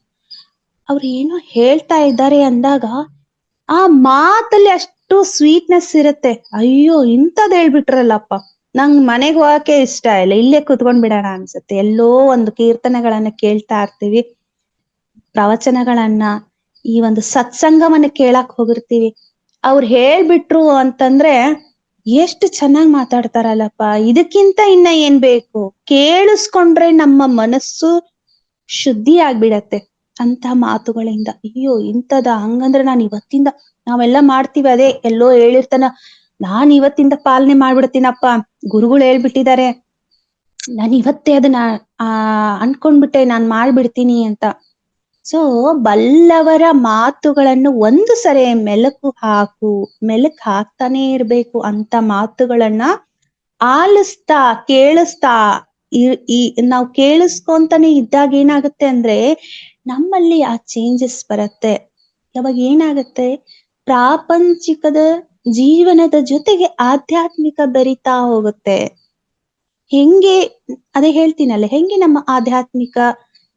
ಅವ್ರು ಏನೋ ಹೇಳ್ತಾ ಇದ್ದಾರೆ ಅಂದಾಗ ಆ ಮಾತಲ್ಲಿ ಅಷ್ಟು ಸ್ವೀಟ್ನೆಸ್ ಇರುತ್ತೆ. ಅಯ್ಯೋ ಇಂಥದ್ ಹೇಳ್ಬಿಟ್ರಲ್ಲಪ್ಪ, ನಂಗ್ ಮನೆಗ್ ಹೋಗಕ್ಕೆ ಇಷ್ಟ ಇಲ್ಲ, ಇಲ್ಲೇ ಕುತ್ಕೊಂಡ್ ಬಿಡೋಣ ಅನ್ಸುತ್ತೆ. ಎಲ್ಲೋ ಒಂದು ಕೀರ್ತನೆಗಳನ್ನ ಕೇಳ್ತಾ ಇರ್ತೀವಿ, ಪ್ರವಚನಗಳನ್ನ, ಈ ಒಂದು ಸತ್ಸಂಗವನ್ನ ಕೇಳಕ್ ಹೋಗಿರ್ತೀವಿ. ಅವ್ರು ಹೇಳ್ಬಿಟ್ರು ಅಂತಂದ್ರೆ ಎಷ್ಟು ಚೆನ್ನಾಗ್ ಮಾತಾಡ್ತಾರಲ್ಲಪ್ಪ, ಇದಕ್ಕಿಂತ ಇನ್ನ ಏನ್ ಬೇಕು? ಕೇಳಿಸ್ಕೊಂಡ್ರೆ ನಮ್ಮ ಮನಸ್ಸು ಶುದ್ಧಿ ಆಗ್ಬಿಡತ್ತೆ ಅಂತ ಮಾತುಗಳಿಂದ. ಅಯ್ಯೋ ಇಂಥದ, ಹಂಗಂದ್ರೆ ನಾನು ಇವತ್ತಿಂದ, ನಾವೆಲ್ಲ ಮಾಡ್ತೀವಿ ಅದೇ, ಎಲ್ಲೋ ಹೇಳಿರ್ತಾನ, ನಾನ್ ಇವತ್ತಿಂದ ಪಾಲನೆ ಮಾಡ್ಬಿಡ್ತೀನಪ್ಪ, ಗುರುಗಳು ಹೇಳ್ಬಿಟ್ಟಿದ್ದಾರೆ, ನಾನು ಇವತ್ತೇ ಅದನ್ನ ಅನ್ಕೊಂಡ್ಬಿಟ್ಟೆ, ನಾನ್ ಮಾಡ್ಬಿಡ್ತೀನಿ ಅಂತ. ಸೊ ಬಲ್ಲವರ ಮಾತುಗಳನ್ನು ಒಂದು ಸರಿ ಮೆಲುಕು ಹಾಕ್ತಾನೆ ಇರ್ಬೇಕು. ಅಂತ ಮಾತುಗಳನ್ನ ಆಲಿಸ್ತಾ ಕೇಳಿಸ್ತಾ ನಾವು ಕೇಳಿಸ್ಕೊಂತಾನೆ ಇದ್ದಾಗ ಏನಾಗುತ್ತೆ ಅಂದ್ರೆ ನಮ್ಮಲ್ಲಿ ಆ ಚೇಂಜಸ್ ಬರುತ್ತೆ. ಯಾವಾಗ ಏನಾಗುತ್ತೆ, ಪ್ರಾಪಂಚಿಕದ ಜೀವನದ ಜೊತೆಗೆ ಆಧ್ಯಾತ್ಮಿಕ ಬೆರಿತಾ ಹೋಗುತ್ತೆ. ಹೆಂಗೆ, ಅದೇ ಹೇಳ್ತೀನಲ್ಲ, ಹೆಂಗೆ ನಮ್ಮ ಆಧ್ಯಾತ್ಮಿಕ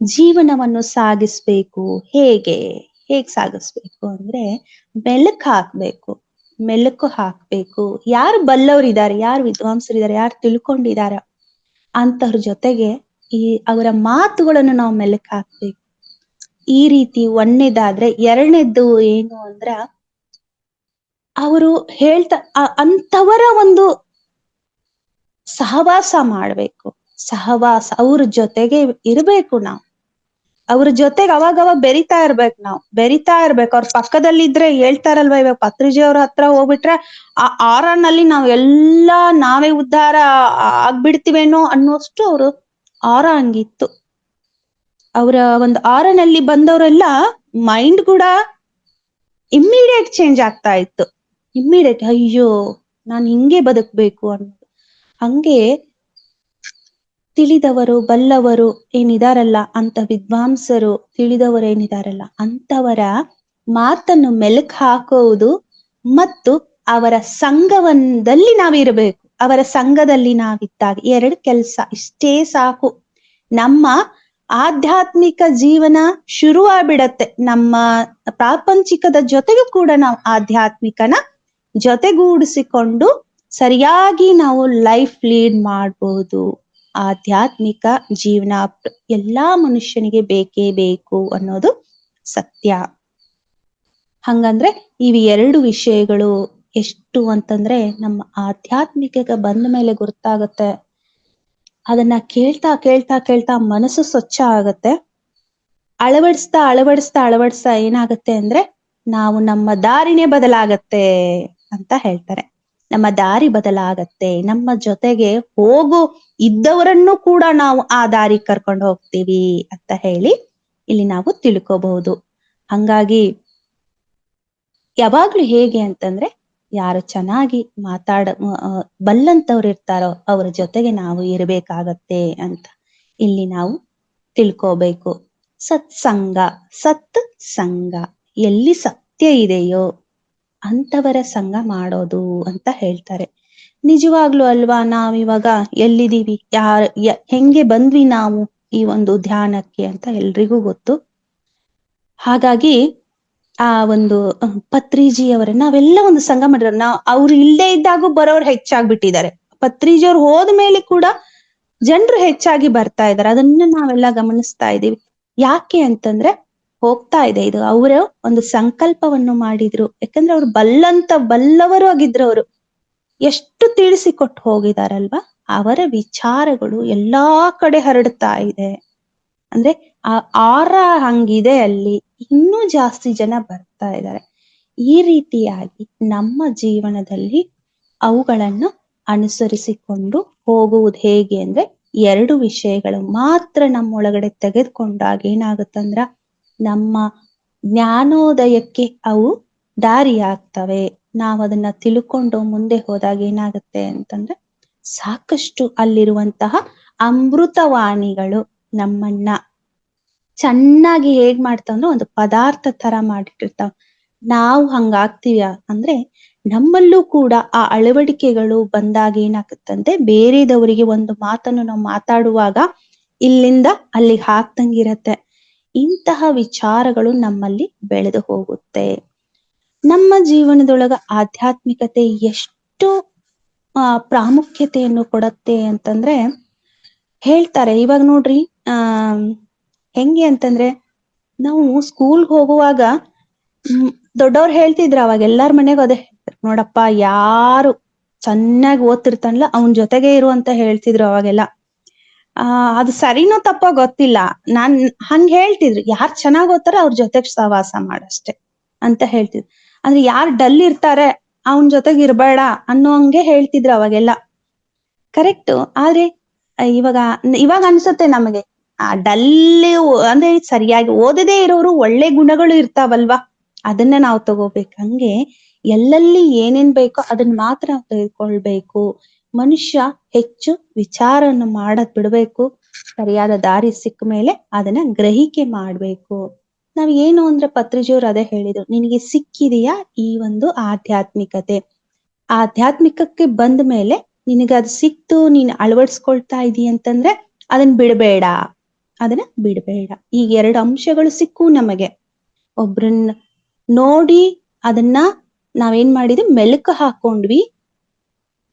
ಜೀವನವನ್ನು ಸಾಗಿಸ್ಬೇಕು, ಹೇಗೆ ಸಾಗಿಸ್ಬೇಕು ಅಂದ್ರೆ ಮೆಲುಕು ಹಾಕ್ಬೇಕು. ಯಾರು ಬಲ್ಲವರಿದ್ದಾರೆ, ಯಾರು ವಿದ್ವಾಂಸರಿದ್ದಾರೆ, ಯಾರು ತಿಳ್ಕೊಂಡಿದಾರ ಅಂತವ್ರ ಜೊತೆಗೆ ಅವರ ಮಾತುಗಳನ್ನು ನಾವು ಮೆಲುಕು ಹಾಕ್ಬೇಕು. ಈ ರೀತಿ ಒಂದನೇದಾದ್ರೆ. ಎರಡನೇದ್ದು ಏನು ಅಂದ್ರ, ಅವರು ಅಂತವರ ಒಂದು ಸಹವಾಸ ಮಾಡ್ಬೇಕು. ಅವ್ರ ಜೊತೆಗೆ ಇರ್ಬೇಕು ನಾವು, ಅವ್ರ ಜೊತೆಗೆ ಅವಾಗವಾಗ ಬೆರಿತಾ ಇರ್ಬೇಕು. ಅವ್ರ ಪಕ್ಕದಲ್ಲಿದ್ರೆ ಹೇಳ್ತಾರಲ್ವಾ, ಇವಾಗ ಪತ್ರಿಜಿ ಅವ್ರ ಹತ್ರ ಹೋಗ್ಬಿಟ್ರೆ ಆ ಆರನಲ್ಲಿ ನಾವೇ ಉದ್ಧಾರ ಆಗ್ಬಿಡ್ತೀವೇನೋ ಅನ್ನೋಷ್ಟು ಅವರು ಆರ ಹಂಗಿತ್ತು. ಅವರ ಒಂದು ಆರನಲ್ಲಿ ಬಂದವರೆಲ್ಲ ಮೈಂಡ್ ಕೂಡ ಇಮ್ಮಿಡಿಯೇಟ್ ಚೇಂಜ್ ಆಗ್ತಾ ಇತ್ತು. ಅಯ್ಯೋ ನಾನು ಹಿಂಗೆ ಬದುಕ್ಬೇಕು ಅನ್ನೋದು. ಹಂಗೆ ತಿಳಿದವರು, ಬಲ್ಲವರು ಏನಿದಾರಲ್ಲ, ಅಂತ ವಿದ್ವಾಂಸರು, ತಿಳಿದವರು ಏನಿದಾರಲ್ಲ, ಅಂತವರ ಮಾತನ್ನು ಮೆಲುಕು ಹಾಕುವುದು ಮತ್ತು ಅವರ ಸಂಘದಲ್ಲಿ ನಾವಿರಬೇಕು. ಅವರ ಸಂಘದಲ್ಲಿ ನಾವಿದ್ದಾಗ ಎರಡು ಕೆಲಸ ಇಷ್ಟೇ ಸಾಕು. ನಮ್ಮ ಆಧ್ಯಾತ್ಮಿಕ ಜೀವನ ಶುರುವಾಗ್ಬಿಡತ್ತೆ. ನಮ್ಮ ಪ್ರಾಪಂಚಿಕದ ಜೊತೆಗೂ ಕೂಡ ನಾವು ಆಧ್ಯಾತ್ಮಿಕನ ಜೊತೆಗೂಡಿಸಿಕೊಂಡು ಸರಿಯಾಗಿ ನಾವು ಲೈಫ್ ಲೀಡ್ ಮಾಡಬಹುದು. ಆಧ್ಯಾತ್ಮಿಕ ಜೀವನ ಎಲ್ಲಾ ಮನುಷ್ಯನಿಗೆ ಬೇಕೇ ಬೇಕು ಅನ್ನೋದು ಸತ್ಯ. ಹಂಗಂದ್ರೆ ಇವು ಎರಡು ವಿಷಯಗಳು ಎಷ್ಟು ಅಂತಂದ್ರೆ ನಮ್ಮ ಆಧ್ಯಾತ್ಮಿಕ ಬಂದ ಮೇಲೆ ಗೊತ್ತಾಗತ್ತೆ. ಅದನ್ನ ಕೇಳ್ತಾ ಕೇಳ್ತಾ ಕೇಳ್ತಾ ಮನಸ್ಸು ಸ್ವಚ್ಛ ಆಗತ್ತೆ. ಅಳವಡಿಸ್ತಾ ಏನಾಗತ್ತೆ ಅಂದ್ರೆ ನಾವು ನಮ್ಮ ದಾರಿನೇ ಬದಲಾಗತ್ತೆ ಅಂತ ಹೇಳ್ತಾರೆ. ನಮ್ಮ ದಾರಿ ಬದಲಾಗತ್ತೆ. ನಮ್ಮ ಜೊತೆಗೆ ಇದ್ದವರನ್ನು ಕೂಡ ನಾವು ಆ ದಾರಿ ಕರ್ಕೊಂಡು ಹೋಗ್ತೀವಿ ಅಂತ ಹೇಳಿ ಇಲ್ಲಿ ನಾವು ತಿಳ್ಕೋಬಹುದು. ಹಂಗಾಗಿ ಯಾವಾಗ್ಲೂ ಹೇಗೆ ಅಂತಂದ್ರೆ, ಯಾರು ಚೆನ್ನಾಗಿ ಬಲ್ಲಂತವ್ರು ಇರ್ತಾರೋ ಅವ್ರ ಜೊತೆಗೆ ನಾವು ಇರ್ಬೇಕಾಗತ್ತೆ ಅಂತ ಇಲ್ಲಿ ನಾವು ತಿಳ್ಕೋಬೇಕು. ಸತ್ ಸಂಘ, ಎಲ್ಲಿ ಸತ್ಯ ಇದೆಯೋ ಅಂತವರ ಸಂಘ ಮಾಡೋದು ಅಂತ ಹೇಳ್ತಾರೆ. ನಿಜವಾಗ್ಲೂ ಅಲ್ವಾ, ನಾವಿವಾಗ ಎಲ್ಲಿದ್ದೀವಿ, ಹೆಂಗೆ ಬಂದ್ವಿ ನಾವು ಈ ಒಂದು ಧ್ಯಾನಕ್ಕೆ ಅಂತ ಎಲ್ರಿಗೂ ಗೊತ್ತು. ಹಾಗಾಗಿ ಆ ಒಂದು ಪತ್ರಿಜಿಯವರನ್ನ ನಾವೆಲ್ಲ ಒಂದು ಸಂಘ ಮಾಡಿದ್ರು. ಅವ್ರು ಇಲ್ಲದೆ ಇದ್ದಾಗೂ ಬರೋರು ಹೆಚ್ಚಾಗ್ಬಿಟ್ಟಿದ್ದಾರೆ. ಪತ್ರಿಜಿಯವ್ರು ಹೋದ್ಮೇಲೆ ಕೂಡ ಜನರು ಹೆಚ್ಚಾಗಿ ಬರ್ತಾ ಇದಾರೆ. ಅದನ್ನ ನಾವೆಲ್ಲ ಗಮನಿಸ್ತಾ ಇದೀವಿ. ಯಾಕೆ ಅಂತಂದ್ರೆ ಹೋಗ್ತಾ ಇದೆ ಇದು. ಅವರು ಒಂದು ಸಂಕಲ್ಪವನ್ನು ಮಾಡಿದ್ರು. ಯಾಕಂದ್ರೆ ಅವ್ರು ಬಲ್ಲವರು ಆಗಿದ್ರು. ಅವರು ಎಷ್ಟು ತಿಳಿಸಿಕೊಟ್ಟು ಹೋಗಿದಾರಲ್ವಾ. ಅವರ ವಿಚಾರಗಳು ಎಲ್ಲಾ ಕಡೆ ಹರಡ್ತಾ ಇದೆ. ಅಂದ್ರೆ ಆ ಆರ ಹಂಗಿದೆ ಅಲ್ಲಿ. ಇನ್ನೂ ಜಾಸ್ತಿ ಜನ ಬರ್ತಾ ಇದ್ದಾರೆ. ಈ ರೀತಿಯಾಗಿ ನಮ್ಮ ಜೀವನದಲ್ಲಿ ಅವುಗಳನ್ನು ಅನುಸರಿಸಿಕೊಂಡು ಹೋಗುವುದು ಹೇಗೆ ಅಂದ್ರೆ 2 ವಿಷಯಗಳು ಮಾತ್ರ ನಮ್ಮೊಳಗಡೆ ತೆಗೆದುಕೊಂಡಾಗ ಏನಾಗುತ್ತಂದ್ರ ನಮ್ಮ ಜ್ಞಾನೋದಯಕ್ಕೆ ಅವು ದಾರಿಯಾಗ್ತವೆ. ನಾವು ಅದನ್ನ ತಿಳ್ಕೊಂಡು ಮುಂದೆ ಹೋದಾಗ ಏನಾಗುತ್ತೆ ಅಂತಂದ್ರೆ ಸಾಕಷ್ಟು ಅಲ್ಲಿರುವಂತಹ ಅಮೃತವಾಣಿಗಳು ನಮ್ಮನ್ನ ಚೆನ್ನಾಗಿ ಹೇಗ್ ಮಾಡ್ತಾವಂದ್ರೆ ಒಂದು ಪದಾರ್ಥ ತರ ಮಾಡಿಟ್ಟಿರ್ತಾವ. ನಾವು ಹಂಗಾಗ್ತೀವ ಅಂದ್ರೆ ನಮ್ಮಲ್ಲೂ ಕೂಡ ಆ ಅಳವಡಿಕೆಗಳು ಬಂದಾಗ ಏನಾಗುತ್ತಂತೆ, ಬೇರೆದವರಿಗೆ ಒಂದು ಮಾತನ್ನು ನಾವು ಮಾತಾಡುವಾಗ ಇಲ್ಲಿಂದ ಅಲ್ಲಿಗೆ ಹಾಕ್ದಂಗಿರತ್ತೆ. ಇಂತಹ ವಿಚಾರಗಳು ನಮ್ಮಲ್ಲಿ ಬೆಳೆದು ಹೋಗುತ್ತೆ. ನಮ್ಮ ಜೀವನದೊಳಗ ಆಧ್ಯಾತ್ಮಿಕತೆ ಎಷ್ಟು ಪ್ರಾಮುಖ್ಯತೆಯನ್ನು ಕೊಡತ್ತೆ ಅಂತಂದ್ರೆ ಹೇಳ್ತಾರೆ. ಇವಾಗ ನೋಡ್ರಿ, ಹೆಂಗೆ ಅಂತಂದ್ರೆ ನಾವು ಸ್ಕೂಲ್ಗೆ ಹೋಗುವಾಗ ದೊಡ್ಡವ್ರು ಹೇಳ್ತಿದ್ರ, ಅವಾಗ ಎಲ್ಲಾರ ಮನೆಗೂ ಅದೇ ನೋಡಪ್ಪ, ಯಾರು ಚೆನ್ನಾಗಿ ಓದ್ತಿರ್ತಾನಲ್ಲ ಅವನ್ ಜೊತೆಗೆ ಇರು ಅಂತ ಹೇಳ್ತಿದ್ರು ಅವಾಗೆಲ್ಲ. ಅದು ಸರಿನೋ ತಪ್ಪೋ ಗೊತ್ತಿಲ್ಲ, ನಾನ್ ಹಂಗ ಹೇಳ್ತಿದ್ರು. ಯಾರ್ ಚೆನ್ನಾಗ್ ಓದ್ತಾರ ಅವ್ರ ಜೊತೆಗ್ ಸಹವಾಸ ಮಾಡಷ್ಟೆ ಅಂತ ಹೇಳ್ತಿದ್ರು. ಅಂದ್ರೆ ಯಾರ್ ಡಲ್ ಇರ್ತಾರೆ ಅವನ್ ಜೊತೆಗ್ ಇರ್ಬೇಡ ಅನ್ನೋ ಹಂಗೆ ಹೇಳ್ತಿದ್ರು ಅವಾಗೆಲ್ಲ. ಕರೆಕ್ಟ್. ಆದ್ರೆ ಇವಾಗ ಅನ್ಸುತ್ತೆ ನಮಗೆ, ಆ ಡಲ್ಲಿ ಅಂದ್ರೆ ಸರಿಯಾಗಿ ಓದದೇ ಇರೋರು ಒಳ್ಳೆ ಗುಣಗಳು ಇರ್ತಾವಲ್ವಾ, ಅದನ್ನ ನಾವು ತಗೋಬೇಕು. ಹಂಗೆ ಎಲ್ಲೆಲ್ಲಿ ಏನೇನ್ ಬೇಕೋ ಅದನ್ನ ಮಾತ್ರ ನಾವು ತೆಗೆದುಕೊಳ್ಬೇಕು. ಮನುಷ್ಯ ಹೆಚ್ಚು ವಿಚಾರವನ್ನು ಮಾಡದ್ ಬಿಡ್ಬೇಕು. ಸರಿಯಾದ ದಾರಿ ಸಿಕ್ಕ ಮೇಲೆ ಅದನ್ನ ಗ್ರಹಿಕೆ ಮಾಡ್ಬೇಕು. ನಾವ್ ಏನು ಅಂದ್ರೆ ಪತ್ರಿಜಿಯವ್ರು ಅದೇ ಹೇಳಿದ್ರು, ನಿನಗೆ ಸಿಕ್ಕಿದೆಯಾ ಈ ಒಂದು ಆಧ್ಯಾತ್ಮಿಕತೆ. ಆಧ್ಯಾತ್ಮಿಕಕ್ಕೆ ಬಂದ ಮೇಲೆ ನಿನಗದ್ ಸಿಕ್ತು, ನೀನ್ ಅಳವಡಿಸ್ಕೊಳ್ತಾ ಇದೀಯ ಅಂತಂದ್ರೆ ಅದನ್ನ ಬಿಡಬೇಡ. ಈಗ 2 ಅಂಶಗಳು ಸಿಕ್ಕು ನಮಗೆ. ಒಬ್ರನ್ನ ನೋಡಿ ಅದನ್ನ ನಾವೇನ್ ಮಾಡಿದ್ವಿ, ಮೆಲುಕು ಹಾಕೊಂಡ್ವಿ.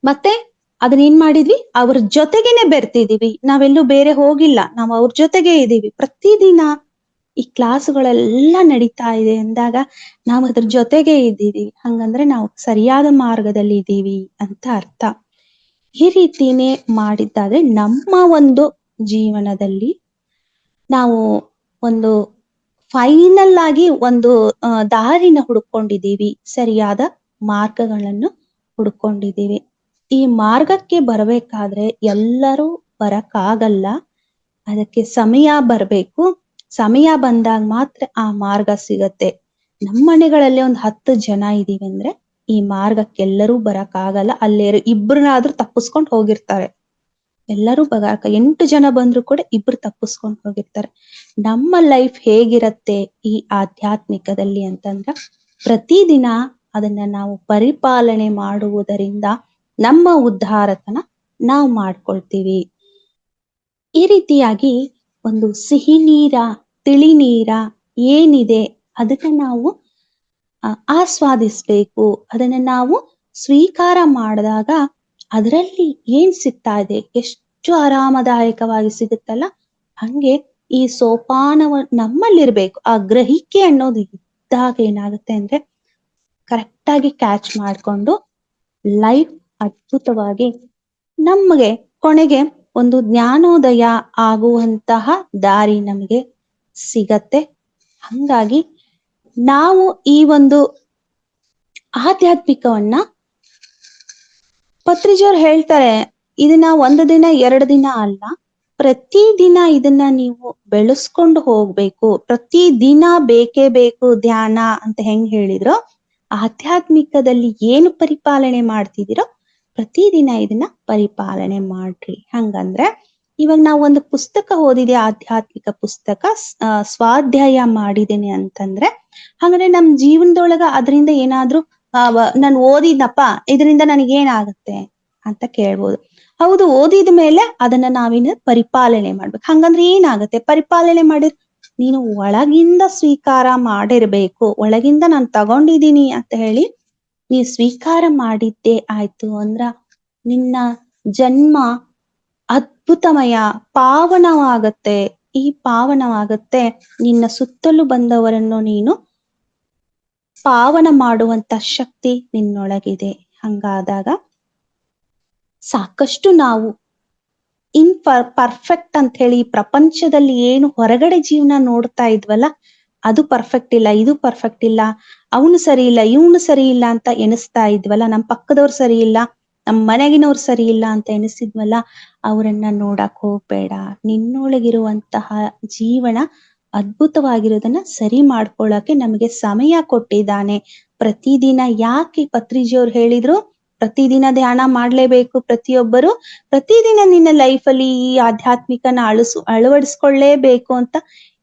ಮತ್ತೆ ಅದನ್ನ ಏನ್ ಮಾಡಿದ್ವಿ, ಅವ್ರ ಜೊತೆಗೇನೆ ಬೆರ್ತಿದೀವಿ. ನಾವೆಲ್ಲೂ ಬೇರೆ ಹೋಗಿಲ್ಲ, ನಾವು ಅವ್ರ ಜೊತೆಗೆ ಇದೀವಿ. ಪ್ರತಿದಿನ ಈ ಕ್ಲಾಸ್ಗಳೆಲ್ಲ ನಡೀತಾ ಇದೆ ಅಂದಾಗ ನಾವು ಅದ್ರ ಜೊತೆಗೆ ಇದ್ದೀವಿ. ಹಂಗಂದ್ರೆ ನಾವು ಸರಿಯಾದ ಮಾರ್ಗದಲ್ಲಿ ಇದ್ದೀವಿ ಅಂತ ಅರ್ಥ. ಈ ರೀತಿನೇ ಮಾಡಿದ್ದಾದ್ರೆ ನಮ್ಮ ಒಂದು ಜೀವನದಲ್ಲಿ ನಾವು ಒಂದು ಫೈನಲ್ ಆಗಿ ಒಂದು ದಾರಿನ ಹುಡುಕೊಂಡಿದ್ದೀವಿ, ಸರಿಯಾದ ಮಾರ್ಗಗಳನ್ನು ಹುಡುಕೊಂಡಿದ್ದೀವಿ. ಈ ಮಾರ್ಗಕ್ಕೆ ಬರಬೇಕಾದ್ರೆ ಎಲ್ಲರೂ ಬರಕ್ಕಾಗಲ್ಲ, ಅದಕ್ಕೆ ಸಮಯ ಬರ್ಬೇಕು. ಸಮಯ ಬಂದಾಗ ಮಾತ್ರ ಆ ಮಾರ್ಗ ಸಿಗತ್ತೆ. ನಮ್ಮ ಮನೆಗಳಲ್ಲಿ 10 ಜನ ಇದೀವಿ ಅಂದ್ರೆ ಈ ಮಾರ್ಗಕ್ಕೆಲ್ಲರೂ ಬರಕ್ಕಾಗಲ್ಲ. ಅಲ್ಲೇ 2 ತಪ್ಪಿಸ್ಕೊಂಡು ಹೋಗಿರ್ತಾರೆ. ಎಲ್ಲರೂ 8 ಜನ ಬಂದ್ರು ಕೂಡ 2 ತಪ್ಪಿಸ್ಕೊಂಡು ಹೋಗಿರ್ತಾರೆ. ನಮ್ಮ ಲೈಫ್ ಹೇಗಿರತ್ತೆ ಈ ಆಧ್ಯಾತ್ಮಿಕದಲ್ಲಿ ಅಂತಂದ್ರ, ಪ್ರತಿದಿನ ಅದನ್ನ ನಾವು ಪರಿಪಾಲನೆ ಮಾಡುವುದರಿಂದ ನಮ್ಮ ಉದ್ಧಾರತನ ನಾವು ಮಾಡ್ಕೊಳ್ತೀವಿ. ಈ ರೀತಿಯಾಗಿ ಒಂದು ಸಿಹಿ ನೀರ, ತಿಳಿ ನೀರ ಏನಿದೆ ಅದನ್ನ ನಾವು ಆಸ್ವಾದಿಸ್ಬೇಕು. ಅದನ್ನ ನಾವು ಸ್ವೀಕಾರ ಮಾಡಿದಾಗ ಅದರಲ್ಲಿ ಏನ್ ಸಿಗ್ತಾ ಇದೆ, ಎಷ್ಟು ಆರಾಮದಾಯಕವಾಗಿ ಸಿಗುತ್ತಲ್ಲ, ಹಂಗೆ ಈ ಸೋಪಾನವ ನಮ್ಮಲ್ಲಿರ್ಬೇಕು. ಆ ಗ್ರಹಿಕೆ ಅನ್ನೋದು ಇದ್ದಾಗ ಏನಾಗುತ್ತೆ ಅಂದ್ರೆ ಕರೆಕ್ಟ್ ಆಗಿ ಕ್ಯಾಚ್ ಮಾಡ್ಕೊಂಡು ಲೈಫ್ ಅದ್ಭುತವಾಗಿ ನಮಗೆ ಕೊನೆಗೆ ಒಂದು ಜ್ಞಾನೋದಯ ಆಗುವಂತಹ ದಾರಿ ನಮಗೆ ಸಿಗತ್ತೆ. ಹಂಗಾಗಿ ನಾವು ಈ ಒಂದು ಆಧ್ಯಾತ್ಮಿಕವನ್ನ, ಪತ್ರಿಜಿಯವ್ರು ಹೇಳ್ತಾರೆ, ಇದನ್ನ 1 ದಿನ 2 ದಿನ ಅಲ್ಲ, ಪ್ರತಿದಿನ ಇದನ್ನ ನೀವು ಬೆಳೆಸ್ಕೊಂಡು ಹೋಗ್ಬೇಕು. ಪ್ರತಿದಿನ ಬೇಕೇ ಬೇಕು ಧ್ಯಾನ ಅಂತ ಹೆಂಗ್ ಹೇಳಿದ್ರು, ಆಧ್ಯಾತ್ಮಿಕದಲ್ಲಿ ಏನು ಪರಿಪಾಲನೆ ಮಾಡ್ತಿದ್ದೀರೋ ಪ್ರತಿದಿನ ಇದನ್ನ ಪರಿಪಾಲನೆ ಮಾಡ್ರಿ. ಹಂಗಂದ್ರೆ ಇವಾಗ ನಾವು ಒಂದು ಪುಸ್ತಕ ಓದಿದೆ, ಆಧ್ಯಾತ್ಮಿಕ ಪುಸ್ತಕ ಸ್ವಾಧ್ಯಾಯ ಮಾಡಿದ್ದೇನೆ ಅಂತಂದ್ರೆ, ಹಾಗಾದ್ರೆ ನಮ್ ಜೀವನದೊಳಗ ಅದರಿಂದ ಏನಾದ್ರೂ ನಾನು ಓದಿದ್ನಪ್ಪ, ಇದರಿಂದ ನನಗೇನಾಗುತ್ತೆ ಅಂತ ಕೇಳ್ಬೋದು. ಹೌದು, ಓದಿದ ಮೇಲೆ ಅದನ್ನ ನಾವಿನ್ನು ಪರಿಪಾಲನೆ ಮಾಡ್ಬೇಕು. ಹಂಗಂದ್ರೆ ಏನಾಗುತ್ತೆ, ಪರಿಪಾಲನೆ ಮಾಡಿದ್ರೆ ನೀನು ಒಳಗಿಂದ ಸ್ವೀಕಾರ ಮಾಡಿರ್ಬೇಕು. ಒಳಗಿಂದ ನಾನು ತಗೊಂಡಿದ್ದೀನಿ ಅಂತ ಹೇಳಿ ನೀ ಸ್ವೀಕಾರ ಮಾಡಿದ್ದೆ ಆಯ್ತು ಅಂದ್ರ ನಿನ್ನ ಜನ್ಮ ಅದ್ಭುತಮಯ, ಪಾವನವಾಗತ್ತೆ. ಈ ಪಾವನವಾಗತ್ತೆ, ನಿನ್ನ ಸುತ್ತಲೂ ಬಂದವರನ್ನು ನೀನು ಪಾವನ ಮಾಡುವಂತ ಶಕ್ತಿ ನಿನ್ನೊಳಗಿದೆ. ಹಂಗಾದಾಗ ಸಾಕಷ್ಟು ನಾವು ಪರ್ಫೆಕ್ಟ್ ಅಂತ ಹೇಳಿ ಪ್ರಪಂಚದಲ್ಲಿ ಏನು ಹೊರಗಡೆ ಜೀವನ ನೋಡ್ತಾ ಇದ್ವಲ್ಲ, ಅದು ಪರ್ಫೆಕ್ಟ್ ಇಲ್ಲ, ಇದು ಪರ್ಫೆಕ್ಟ್ ಇಲ್ಲ, ಅವನು ಸರಿ ಇಲ್ಲ, ಇವನು ಸರಿ ಇಲ್ಲ ಅಂತ ಎಣಿಸ್ತಾ ಇದ್ವಲ್ಲ, ನಮ್ ಪಕ್ಕದವ್ರು ಸರಿ ಇಲ್ಲ, ನಮ್ ಮನೆಗಿನವ್ರು ಸರಿ ಇಲ್ಲ ಅಂತ ಎಣಿಸಿದ್ವಲ್ಲ, ಅವರನ್ನ ನೋಡಕ್ ಹೋಗ್ಬೇಡ. ನಿನ್ನೊಳಗಿರುವಂತಹ ಜೀವನ ಅದ್ಭುತವಾಗಿರೋದನ್ನ ಸರಿ ಮಾಡ್ಕೊಳ್ಳಕ್ಕೆ ನಮಗೆ ಸಮಯ ಕೊಟ್ಟಿದ್ದಾನೆ. ಪ್ರತಿದಿನ ಯಾಕೆ ಪತ್ರಿಜಿಯವ್ರು ಹೇಳಿದ್ರು ಪ್ರತಿದಿನ ಧ್ಯಾನ ಮಾಡ್ಲೇಬೇಕು ಪ್ರತಿಯೊಬ್ಬರು, ಪ್ರತಿದಿನ ನಿನ್ನ ಲೈಫಲ್ಲಿ ಈ ಆಧ್ಯಾತ್ಮಿಕನ ಅಳವಡಿಸ್ಕೊಳ್ಳೇಬೇಕು ಅಂತ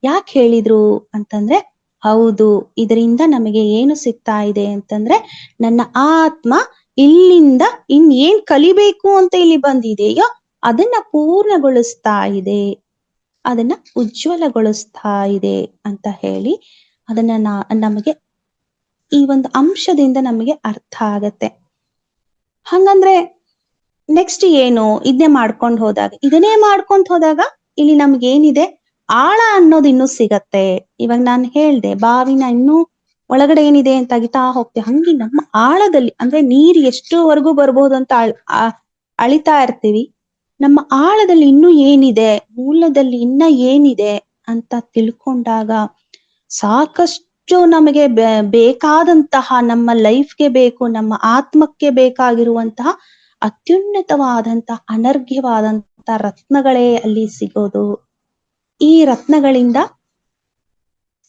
ಯಾಕೆ ಹೇಳಿದ್ರು ಅಂತಂದ್ರೆ, ಹೌದು, ಇದರಿಂದ ನಮಗೆ ಏನು ಸಿಗ್ತಾ ಇದೆ ಅಂತಂದ್ರೆ, ನನ್ನ ಆತ್ಮ ಇಲ್ಲಿಂದ ಏನ್ ಕಲಿಬೇಕು ಅಂತ ಇಲ್ಲಿ ಬಂದಿದೆಯೋ ಅದನ್ನ ಪೂರ್ಣಗೊಳಿಸ್ತಾ ಇದೆ, ಅದನ್ನ ಉಜ್ವಲಗೊಳಿಸ್ತಾ ಇದೆ ಅಂತ ಹೇಳಿ ಅದನ್ನ ನಮಗೆ ಈ ಒಂದು ಅಂಶದಿಂದ ನಮಗೆ ಅರ್ಥ ಆಗತ್ತೆ. ಹಂಗಂದ್ರೆ ನೆಕ್ಸ್ಟ್ ಏನು, ಇದನ್ನೇ ಮಾಡ್ಕೊಂಡ್ ಹೋದಾಗ ಇಲ್ಲಿ ನಮ್ಗೆ ಏನಿದೆ, ಆಳ ಅನ್ನೋದು ಇನ್ನೂ ಸಿಗತ್ತೆ. ಇವಾಗ ನಾನು ಹೇಳ್ದೆ ಬಾವಿನ ಇನ್ನೂ ಒಳಗಡೆ ಏನಿದೆ ಅಂತ ಅಗಿತಾ ಹೋಗ್ತೇವೆ, ಹಂಗೆ ನಮ್ಮ ಆಳದಲ್ಲಿ ಅಂದ್ರೆ ನೀರು ಎಷ್ಟುವರೆಗೂ ಬರ್ಬೋದು ಅಂತ ಅಳಿತಾ ಇರ್ತೀವಿ. ನಮ್ಮ ಆಳದಲ್ಲಿ ಇನ್ನೂ ಏನಿದೆ, ಮೂಲದಲ್ಲಿ ಇನ್ನ ಏನಿದೆ ಅಂತ ತಿಳ್ಕೊಂಡಾಗ ಸಾಕಷ್ಟು ನಮಗೆ ಬೇಕಾದಂತಹ, ನಮ್ಮ ಲೈಫ್ಗೆ ಬೇಕು, ನಮ್ಮ ಆತ್ಮಕ್ಕೆ ಬೇಕಾಗಿರುವಂತಹ ಅತ್ಯುನ್ನತವಾದಂತಹ ಅನರ್ಘ್ಯವಾದಂತಹ ರತ್ನಗಳೇ ಅಲ್ಲಿ ಸಿಗೋದು. ಈ ರತ್ನಗಳಿಂದ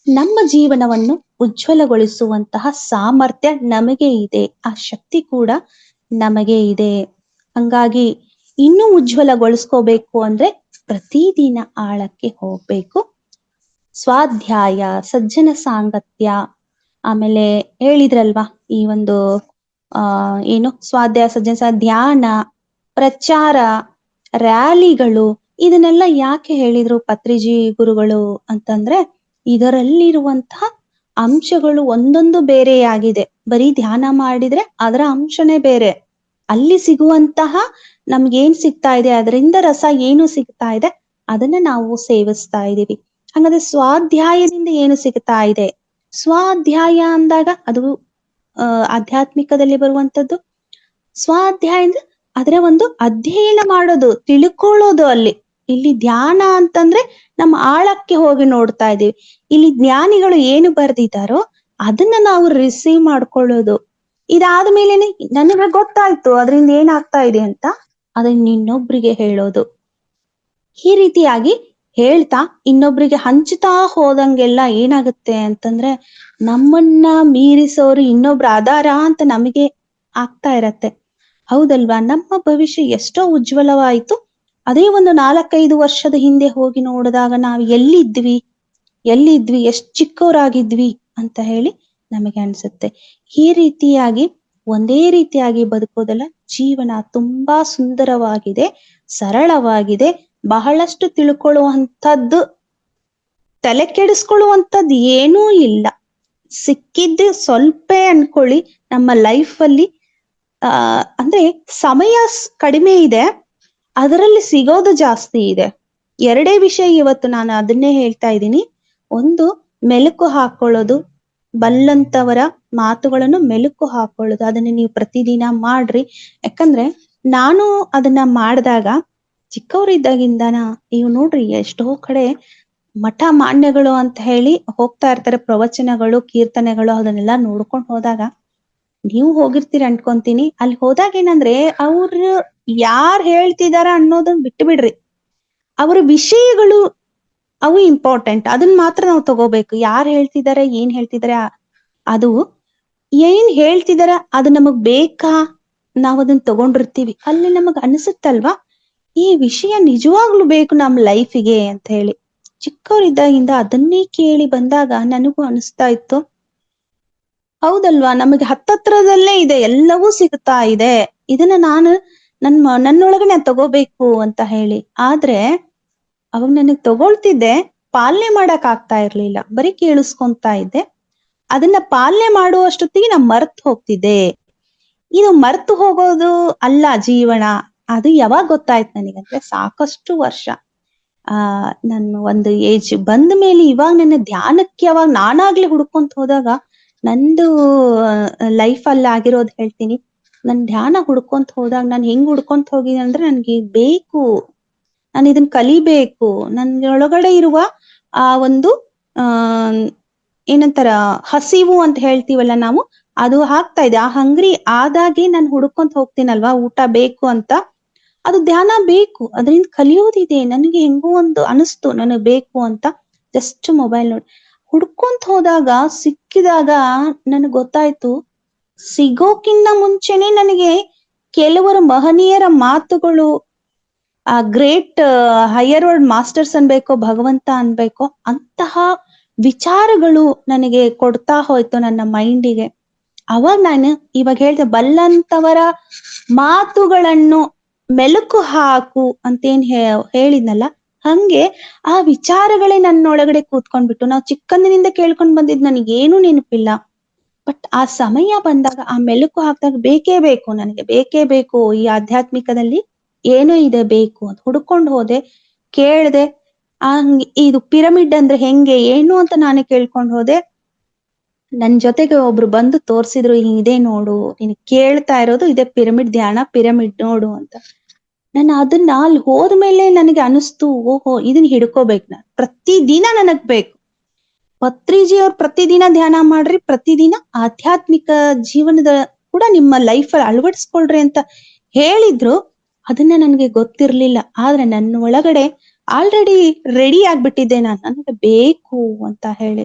ನಮ್ಮ ಜೀವನವನ್ನು ಉಜ್ವಲಗೊಳಿಸುವಂತಹ ಸಾಮರ್ಥ್ಯ ನಮಗೆ ಇದೆ, ಆ ಶಕ್ತಿ ಕೂಡ ನಮಗೆ ಇದೆ. ಹಂಗಾಗಿ ಇನ್ನೂ ಉಜ್ವಲಗೊಳಿಸ್ಕೋಬೇಕು ಅಂದ್ರೆ ಪ್ರತಿದಿನ ಆಳಕ್ಕೆ ಹೋಗ್ಬೇಕು. ಸ್ವಾಧ್ಯಾಯ, ಸಜ್ಜನ ಸಾಂಗತ್ಯ, ಆಮೇಲೆ ಹೇಳಿದ್ರಲ್ವಾ ಈ ಒಂದು ಏನು ಸ್ವಾಧ್ಯಾಯ, ಸಜ್ಜನ ಧ್ಯಾನ, ಪ್ರಚಾರ, ರ್ಯಾಲಿಗಳು, ಇದನ್ನೆಲ್ಲ ಯಾಕೆ ಹೇಳಿದ್ರು ಪತ್ರಿಜಿ ಗುರುಗಳು ಅಂತಂದ್ರೆ, ಇದರಲ್ಲಿರುವಂತಹ ಅಂಶಗಳು ಒಂದೊಂದು ಬೇರೆಯಾಗಿದೆ. ಬರೀ ಧ್ಯಾನ ಮಾಡಿದ್ರೆ ಅದರ ಅಂಶನೇ ಬೇರೆ, ಅಲ್ಲಿ ಸಿಗುವಂತಹ ನಮ್ಗೇನ್ ಸಿಗ್ತಾ ಇದೆ, ಅದರಿಂದ ರಸ ಏನು ಸಿಗ್ತಾ ಇದೆ ಅದನ್ನ ನಾವು ಸೇವಿಸ್ತಾ ಇದೀವಿ. ಹಾಗಾದ್ರೆ ಸ್ವಾಧ್ಯಾಯದಿಂದ ಏನು ಸಿಗ್ತಾ ಇದೆ? ಸ್ವಾಧ್ಯಾಯ ಅಂದಾಗ ಅದು ಆಧ್ಯಾತ್ಮಿಕದಲ್ಲಿ ಬರುವಂತದ್ದು. ಸ್ವಾಧ್ಯಾಯ ಅಂದ್ರೆ ಅದರ ಒಂದು ಅಧ್ಯಯನ ಮಾಡೋದು, ತಿಳ್ಕೊಳ್ಳೋದು. ಇಲ್ಲಿ ಧ್ಯಾನ ಅಂತಂದ್ರೆ ನಮ್ಮ ಆಳಕ್ಕೆ ಹೋಗಿ ನೋಡ್ತಾ ಇದೀವಿ. ಇಲ್ಲಿ ಜ್ಞಾನಿಗಳು ಏನು ಬರ್ದಿದ್ದಾರೋ ಅದನ್ನ ನಾವು ರಿಸೀವ್ ಮಾಡ್ಕೊಳ್ಳೋದು. ಇದಾದ್ಮೇಲೆ ನನಗೆ ಗೊತ್ತಾಯ್ತು ಅದರಿಂದ ಏನಾಗ್ತಾ ಇದೆ ಅಂತ ಅದನ್ನ ಇನ್ನೊಬ್ರಿಗೆ ಹೇಳೋದು. ಈ ರೀತಿಯಾಗಿ ಹೇಳ್ತಾ ಇನ್ನೊಬ್ರಿಗೆ ಹಂಚುತ್ತಾ ಹೋದಂಗೆಲ್ಲ ಏನಾಗುತ್ತೆ ಅಂತಂದ್ರೆ, ನಮ್ಮನ್ನ ಮೀರಿಸೋರು ಇನ್ನೊಬ್ರ ಆಧಾರ ಅಂತ ನಮಗೆ ಆಗ್ತಾ ಇರತ್ತೆ. ಹೌದಲ್ವಾ? ನಮ್ಮ ಭವಿಷ್ಯ ಎಷ್ಟೋ ಉಜ್ವಲವಾಯ್ತು. ಅದೇ ಒಂದು 4-5 ವರ್ಷದ ಹಿಂದೆ ಹೋಗಿ ನೋಡಿದಾಗ ನಾವು ಎಲ್ಲಿದ್ವಿ, ಎಷ್ಟ್ ಚಿಕ್ಕವರಾಗಿದ್ವಿ ಅಂತ ಹೇಳಿ ನಮಗೆ ಅನ್ಸುತ್ತೆ. ಈ ರೀತಿಯಾಗಿ ಒಂದೇ ರೀತಿಯಾಗಿ ಬದುಕೋದಲ್ಲ, ಜೀವನ ತುಂಬಾ ಸುಂದರವಾಗಿದೆ, ಸರಳವಾಗಿದೆ, ಬಹಳಷ್ಟು ತಿಳ್ಕೊಳ್ಳುವಂಥದ್ದು, ತಲೆ ಕೆಡಿಸ್ಕೊಳ್ಳುವಂಥದ್ದು ಏನೂ ಇಲ್ಲ. ಸಿಕ್ಕಿದ್ದು ಸ್ವಲ್ಪ ಅನ್ಕೊಳ್ಳಿ. ನಮ್ಮ ಲೈಫಲ್ಲಿ ಅಂದ್ರೆ ಸಮಯ ಕಡಿಮೆ ಇದೆ, ಅದರಲ್ಲಿ ಸಿಗೋದು ಜಾಸ್ತಿ ಇದೆ. ಎರಡೇ ವಿಷಯ ಇವತ್ತು ನಾನು ಅದನ್ನೇ ಹೇಳ್ತಾ ಇದ್ದೀನಿ. ಒಂದು, ಮೆಲುಕು ಹಾಕೊಳ್ಳೋದು, ಬಲ್ಲಂತವರ ಮಾತುಗಳನ್ನು ಮೆಲುಕು ಹಾಕೊಳ್ಳೋದು. ಅದನ್ನ ನೀವು ಪ್ರತಿದಿನ ಮಾಡ್ರಿ. ಯಾಕಂದ್ರೆ ನಾನು ಅದನ್ನ ಮಾಡಿದಾಗ, ಚಿಕ್ಕವರಿದ್ದಾಗಿಂದನ ನೀವು ನೋಡ್ರಿ ಎಷ್ಟೋ ಕಡೆ ಮಠ ಮಾನ್ಯಗಳು ಅಂತ ಹೇಳಿ ಹೋಗ್ತಾ ಇರ್ತಾರೆ, ಪ್ರವಚನಗಳು, ಕೀರ್ತನೆಗಳು, ಅದನ್ನೆಲ್ಲ ನೋಡ್ಕೊಂಡು ಹೋದಾಗ, ನೀವು ಹೋಗಿರ್ತೀರಿ ಅನ್ಕೊಂತೀನಿ. ಅಲ್ಲಿ ಹೋದಾಗ ಏನಂದ್ರೆ, ಅವ್ರು ಯಾರ್ ಹೇಳ್ತಿದಾರ ಅನ್ನೋದನ್ನ ಬಿಟ್ಟು ಬಿಡ್ರಿ, ಅವ್ರ ವಿಷಯಗಳು ಅವು ಇಂಪಾರ್ಟೆಂಟ್, ಅದನ್ನ ಮಾತ್ರ ನಾವು ತಗೋಬೇಕು. ಯಾರು ಹೇಳ್ತಿದಾರೆ, ಏನ್ ಹೇಳ್ತಿದಾರೆ, ಅದು ಏನ್ ಹೇಳ್ತಿದಾರ ಅದು ನಮಗ್ ಬೇಕಾ, ನಾವ್ ಅದನ್ನ ತಗೊಂಡಿರ್ತೀವಿ. ಅಲ್ಲಿ ನಮಗ್ ಅನ್ಸುತ್ತಲ್ವಾ ಈ ವಿಷಯ ನಿಜವಾಗ್ಲೂ ಬೇಕು ನಮ್ಮ ಲೈಫಿಗೆ ಅಂತ ಹೇಳಿ. ಚಿಕ್ಕವರಿದ್ದಾಗಿಂದ ಅದನ್ನೇ ಕೇಳಿ ಬಂದಾಗ ನನಗೂ ಅನಿಸ್ತಾ ಇತ್ತು, ಹೌದಲ್ವಾ, ನಮಗೆ ಹತ್ತತ್ರದಲ್ಲೇ ಇದೆ, ಎಲ್ಲವೂ ಸಿಗ್ತಾ ಇದೆ, ಇದನ್ನ ನಾನು ನನ್ನೊಳಗನೆ ತಗೋಬೇಕು ಅಂತ ಹೇಳಿ. ಆದ್ರೆ ಅವಾಗ ನನಗ್ ತಗೊಳ್ತಿದ್ದೆ, ಪಾಲನೆ ಮಾಡಕ್ ಆಗ್ತಾ ಇರ್ಲಿಲ್ಲ, ಬರೀ ಕೇಳಿಸ್ಕೊಂತಾ ಇದ್ದೆ. ಅದನ್ನ ಪಾಲನೆ ಮಾಡುವಷ್ಟೊತ್ತಿಗೆ ನಾ ಮರ್ತು ಹೋಗ್ತಿದ್ದೆ. ಇದು ಮರ್ತು ಹೋಗೋದು ಅಲ್ಲ ಜೀವನ, ಅದು ಯಾವಾಗ ಗೊತ್ತಾಯ್ತು ನನಗಂದ್ರೆ ಸಾಕಷ್ಟು ವರ್ಷ ನನ್ನ ಒಂದು ಏಜ್ ಬಂದ ಮೇಲೆ ಇವಾಗ ನನ್ನ ಧ್ಯಾನಕ್ಕೆ ಯಾವಾಗ ನಾನಾಗ್ಲಿ ಹುಡ್ಕೊಂತ ಹೋದಾಗ ನಂದು ಲೈಫ್ ಅಲ್ಲಿ ಆಗಿರೋದು ಹೇಳ್ತೀನಿ. ನನ್ ಧ್ಯಾನ ಹುಡ್ಕೊಂತ ಹೋದಾಗ ನಾನು ಹೆಂಗ್ ಹುಡ್ಕೊಂತ ಹೋಗಿದ್ದೀನಿ ಅಂದ್ರೆ ನನ್ಗೆ ಬೇಕು, ನಾನು ಇದನ್ನ ಕಲಿಬೇಕು, ನನ್ನೊಳಗಡೆ ಇರುವ ಆ ಒಂದು ಆ ಏನಂತಾರ ಹಸಿವು ಅಂತ ಹೇಳ್ತೀವಲ್ಲ ನಾವು, ಅದು ಆಗ್ತಾ ಇದೆ. ಆ ಹಂಗ್ರಿ ಆದಾಗೆ ನಾನು ಹುಡ್ಕೊಂತ ಹೋಗ್ತೀನಲ್ವಾ, ಊಟ ಬೇಕು ಅಂತ, ಅದು ಧ್ಯಾನ ಬೇಕು, ಅದರಿಂದ ಕಲಿಯೋದಿದೆ. ನನಗೆ ಹೆಂಗೋ ಒಂದು ಅನಿಸ್ತು ನನಗ್ ಬೇಕು ಅಂತ. ಜಸ್ಟ್ ಮೊಬೈಲ್ ನೋಡಿ ಹುಡ್ಕೊಂತ ಹೋದಾಗ ಸಿಕ್ಕಿದಾಗ ನನಗ್ ಗೊತ್ತಾಯ್ತು, ಸಿಗೋಕ್ಕಿಂತ ಮುಂಚೆನೆ ನನಗೆ ಕೆಲವರು ಮಹನೀಯರ ಮಾತುಗಳು, ಆ ಗ್ರೇಟ್ ಹೈಯರ್ ವರ್ಲ್ಡ್ ಮಾಸ್ಟರ್ಸ್ ಅನ್ಬೇಕೋ ಭಗವಂತ ಅನ್ಬೇಕೋ ಅಂತಹ ವಿಚಾರಗಳು ನನಗೆ ಕೊಡ್ತಾ ಹೋಯ್ತು ನನ್ನ ಮೈಂಡಿಗೆ. ಅವಾಗ ನಾನು ಇವಾಗ ಹೇಳ್ದೆ, ಬಲ್ಲಂತವರ ಮಾತುಗಳನ್ನು ಮೆಲುಕು ಹಾಕು ಅಂತೇನ್ ಹೇಳಿದ್ನಲ್ಲ, ಹಂಗೆ ಆ ವಿಚಾರಗಳೇ ನನ್ನೊಳಗಡೆ ಕೂತ್ಕೊಂಡ್ಬಿಟ್ಟು, ನಾವು ಚಿಕ್ಕಂದಿನಿಂದ ಕೇಳ್ಕೊಂಡ್ ಬಂದಿದ್ ನನಗೇನು ನೆನಪಿಲ್ಲ. ಬಟ್ ಆ ಸಮಯ ಬಂದಾಗ ಆ ಮೆಲುಕು ಹಾಕಿದಾಗ ಬೇಕೇ ಬೇಕು, ನನಗೆ ಬೇಕೇ ಬೇಕು, ಈ ಆಧ್ಯಾತ್ಮಿಕದಲ್ಲಿ ಏನೋ ಇದೆ ಬೇಕು ಅಂತ ಹುಡ್ಕೊಂಡು ಹೋದೆ, ಕೇಳ್ದೆ. ಇದು ಪಿರಮಿಡ್ ಅಂದ್ರೆ ಹೆಂಗೆ ಏನು ಅಂತ ನಾನೇ ಕೇಳ್ಕೊಂಡು ಹೋದೆ. ನನ್ ಜೊತೆಗೆ ಒಬ್ರು ಬಂದು ತೋರ್ಸಿದ್ರು, ಇದೆ ನೋಡು, ನೀನ್ ಕೇಳ್ತಾ ಇರೋದು ಇದೆ ಪಿರಮಿಡ್ ಧ್ಯಾನ, ಪಿರಮಿಡ್ ನೋಡು ಅಂತ. ನಾನು ಅದನ್ನ ಅಲ್ಲಿ ಹೋದ್ಮೇಲೆ ನನಗೆ ಅನಿಸ್ತು, ಓಹೋ ಇದನ್ನ ಹಿಡ್ಕೋಬೇಕು, ನಾನು ಪ್ರತಿದಿನ ನನಗ್ ಬೇಕು. ಪತ್ರಿಜಿ ಅವ್ರು ಪ್ರತಿದಿನ ಧ್ಯಾನ ಮಾಡ್ರಿ, ಪ್ರತಿದಿನ ಆಧ್ಯಾತ್ಮಿಕ ಜೀವನದ ಕೂಡ ನಿಮ್ಮ ಲೈಫ್ ಅಲ್ಲಿ ಅಳವಡಿಸ್ಕೊಳ್ರಿ ಅಂತ ಹೇಳಿದ್ರು. ಅದನ್ನ ನನಗೆ ಗೊತ್ತಿರ್ಲಿಲ್ಲ, ಆದ್ರೆ ನನ್ನ ಒಳಗಡೆ ಆಲ್ರೆಡಿ ರೆಡಿ ಆಗ್ಬಿಟ್ಟಿದ್ದೆ ನಾನು, ನನಗೆ ಬೇಕು ಅಂತ ಹೇಳಿ.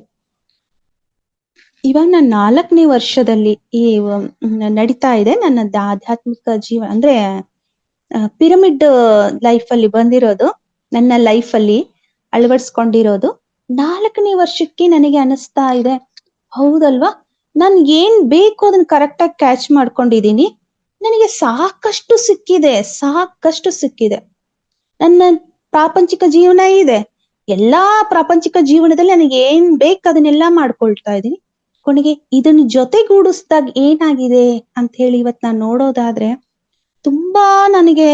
ಇವಾಗ ನಾನು 4ನೇ ವರ್ಷದಲ್ಲಿ ಈ ನಡೀತಾ ಇದೆ ನನ್ನ ಆಧ್ಯಾತ್ಮಿಕ ಜೀವನ, ಅಂದ್ರೆ ಪಿರಮಿಡ್ ಲೈಫ್ ಅಲ್ಲಿ ಬಂದಿರೋದು, ನನ್ನ ಲೈಫ್ ಅಲ್ಲಿ ಅಳವಡಿಸ್ಕೊಂಡಿರೋದು 4ನೇ ವರ್ಷಕ್ಕೆ ನನಗೆ ಅನಿಸ್ತಾ ಇದೆ, ಹೌದಲ್ವಾ, ನನ್ ಏನ್ ಬೇಕು ಅದನ್ನ ಕರೆಕ್ಟ್ ಆಗಿ ಕ್ಯಾಚ್ ಮಾಡ್ಕೊಂಡಿದೀನಿ, ನನಗೆ ಸಾಕಷ್ಟು ಸಿಕ್ಕಿದೆ. ನನ್ನ ಪ್ರಾಪಂಚಿಕ ಜೀವನ ಇದೆ, ಎಲ್ಲಾ ಪ್ರಾಪಂಚಿಕ ಜೀವನದಲ್ಲಿ ನನಗೆ ಏನ್ ಬೇಕು ಅದನ್ನೆಲ್ಲಾ ಮಾಡ್ಕೊಳ್ತಾ ಇದ್ದೀನಿ. ಕೊನೆಗೆ ಇದನ್ನ ಜೊತೆಗೂಡಿಸ್ದಾಗ ಏನಾಗಿದೆ ಅಂತ ಹೇಳಿ ಇವತ್ ನಾನ್ ನೋಡೋದಾದ್ರೆ, ತುಂಬಾ ನನಗೆ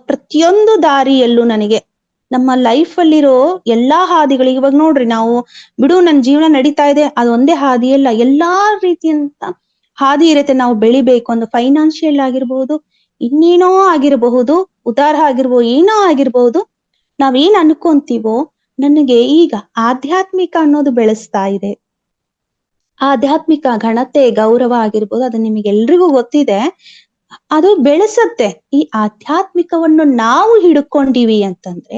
ಪ್ರತಿಯೊಂದು ದಾರಿಯಲ್ಲೂ ನನಗೆ ನಮ್ಮ ಲೈಫ್ ಅಲ್ಲಿರೋ ಎಲ್ಲಾ ಹಾದಿಗಳು, ಇವಾಗ ನೋಡ್ರಿ ನಾವು ಬಿಡು ನನ್ ಜೀವನ ನಡೀತಾ ಇದೆ, ಅದೊಂದೇ ಹಾದಿ ಅಲ್ಲ, ಎಲ್ಲಾ ರೀತಿಯಂತ ಹಾದಿ ಇರುತ್ತೆ. ನಾವು ಬೆಳಿಬೇಕು, ಒಂದು ಫೈನಾನ್ಷಿಯಲ್ ಆಗಿರ್ಬಹುದು, ಇನ್ನೇನೋ ಆಗಿರಬಹುದು, ಉದಾರ ಆಗಿರ್ಬೋದು, ಏನೋ ಆಗಿರ್ಬಹುದು, ನಾವೇನ್ ಅನ್ಕೊಂತೀವೋ ನನಗೆ ಈಗ ಆಧ್ಯಾತ್ಮಿಕ ಅನ್ನೋದು ಬೆಳೆಸ್ತಾ ಇದೆ. ಆಧ್ಯಾತ್ಮಿಕ ಘನತೆ ಗೌರವ ಆಗಿರ್ಬೋದು, ಅದು ನಿಮಗೆಲ್ರಿಗೂ ಗೊತ್ತಿದೆ, ಅದು ಬೆಳೆಸತ್ತೆ. ಈ ಆಧ್ಯಾತ್ಮಿಕವನ್ನು ನಾವು ಹಿಡ್ಕೊಂಡಿವಿ ಅಂತಂದ್ರೆ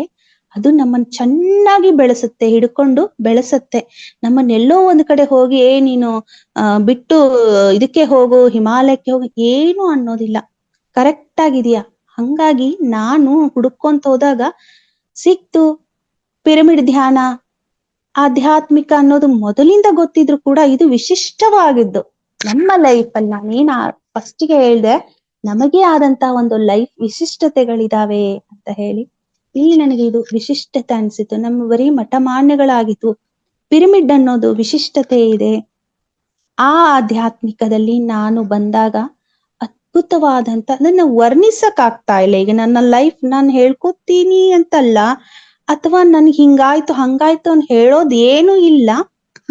ಅದು ನಮ್ಮನ್ನ ಚೆನ್ನಾಗಿ ಬೆಳೆಸುತ್ತೆ, ಹಿಡ್ಕೊಂಡು ಬೆಳೆಸತ್ತೆ. ನಮ್ಮನ್ನೆಲ್ಲೋ ಒಂದ್ ಕಡೆ ಹೋಗಿ ನೀನು ಬಿಟ್ಟು ಇದಕ್ಕೆ ಹೋಗು, ಹಿಮಾಲಯಕ್ಕೆ ಹೋಗು, ಏನು ಅನ್ನೋದಿಲ್ಲ, ಕರೆಕ್ಟ್ ಆಗಿದೆಯಾ. ಹಂಗಾಗಿ ನಾನು ಹುಡುಕೊಂತ ಹೋದಾಗ ಸಿಕ್ತು ಪಿರಮಿಡ್ ಧ್ಯಾನ. ಆಧ್ಯಾತ್ಮಿಕ ಅನ್ನೋದು ಮೊದಲಿಂದ ಗೊತ್ತಿದ್ರು ಕೂಡ ಇದು ವಿಶಿಷ್ಟವಾಗಿದ್ದು ನಮ್ಮ ಲೈಫ್ ಅಲ್ಲಿ. ನಾನೇನ ಫಸ್ಟಿಗೆ ಹೇಳ್ದೆ, ನಮಗೆ ಆದಂತ ಒಂದು ಲೈಫ್ ವಿಶಿಷ್ಟತೆಗಳಿದಾವೆ ಅಂತ ಹೇಳಿ. ಇಲ್ಲಿ ನನಗೆ ಇದು ವಿಶಿಷ್ಟತೆ ಅನ್ಸಿತ್ತು. ನಮ್ಮ ಬರೀ ಮಠಮಾನ್ಯಗಳಾಗಿತ್ತು, ಪಿರಮಿಡ್ ಅನ್ನೋದು ವಿಶಿಷ್ಟತೆ ಇದೆ. ಆ ಆಧ್ಯಾತ್ಮಿಕದಲ್ಲಿ ನಾನು ಬಂದಾಗ ಅದ್ಭುತವಾದಂತ, ಅದನ್ನ ವರ್ಣಿಸಕ್ ಆಗ್ತಾ ಇಲ್ಲ. ಈಗ ನನ್ನ ಲೈಫ್ ನಾನು ಹೇಳ್ಕೊತೀನಿ ಅಂತಲ್ಲ, ಅಥವಾ ನನ್ಗೆ ಹಿಂಗಾಯ್ತು ಹಂಗಾಯ್ತು ಅಂತ ಹೇಳೋದ್ ಏನು ಇಲ್ಲ.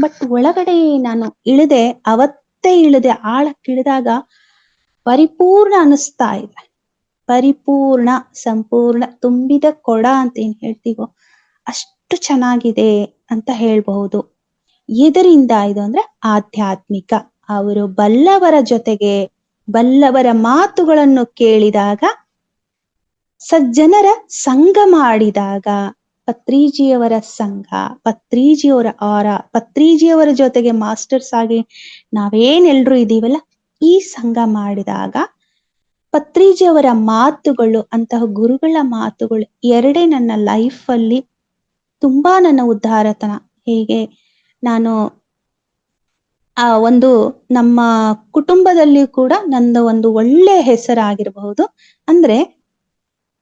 ಬಟ್ ಒಳಗಡೆ ನಾನು ಇಳಿದೆ, ಅವತ್ತೇ ಇಳಿದೆ, ಆಳಕ್ಕಿಳಿದಾಗ ಪರಿಪೂರ್ಣ ಅನಿಸ್ತಾ ಇದೆ. ಪರಿಪೂರ್ಣ, ಸಂಪೂರ್ಣ, ತುಂಬಿದ ಕೊಡ ಅಂತ ಏನ್ ಹೇಳ್ತೀವೋ ಅಷ್ಟು ಚೆನ್ನಾಗಿದೆ ಅಂತ ಹೇಳ್ಬಹುದು. ಇದರಿಂದ ಇದು ಅಂದ್ರೆ ಆಧ್ಯಾತ್ಮಿಕ. ಅವರು ಬಲ್ಲವರ ಜೊತೆಗೆ ಬಲ್ಲವರ ಮಾತುಗಳನ್ನು ಕೇಳಿದಾಗ, ಸಜ್ಜನರ ಸಂಘ ಮಾಡಿದಾಗ, ಪತ್ರಿಜಿಯವರ ಸಂಘ, ಪತ್ರಿಜಿಯವರ ಆರ, ಪತ್ರಿಜಿಯವರ ಜೊತೆಗೆ ಮಾಸ್ಟರ್ಸ್ ಆಗಿ ನಾವೇನೆಲ್ರೂ ಇದೀವಲ್ಲ, ಈ ಸಂಘ ಮಾಡಿದಾಗ ಪತ್ರಿಜಿಯವರ ಮಾತುಗಳು, ಅಂತಹ ಗುರುಗಳ ಮಾತುಗಳು ಎರಡೇ ನನ್ನ ಲೈಫ್ ಅಲ್ಲಿ ತುಂಬಾ ನನ್ನ ಉದ್ಧಾರತನ. ಹೀಗೆ ನಾನು ಒಂದು ನಮ್ಮ ಕುಟುಂಬದಲ್ಲಿ ಕೂಡ ನಂದು ಒಂದು ಒಳ್ಳೆ ಹೆಸರಾಗಿರಬಹುದು. ಅಂದ್ರೆ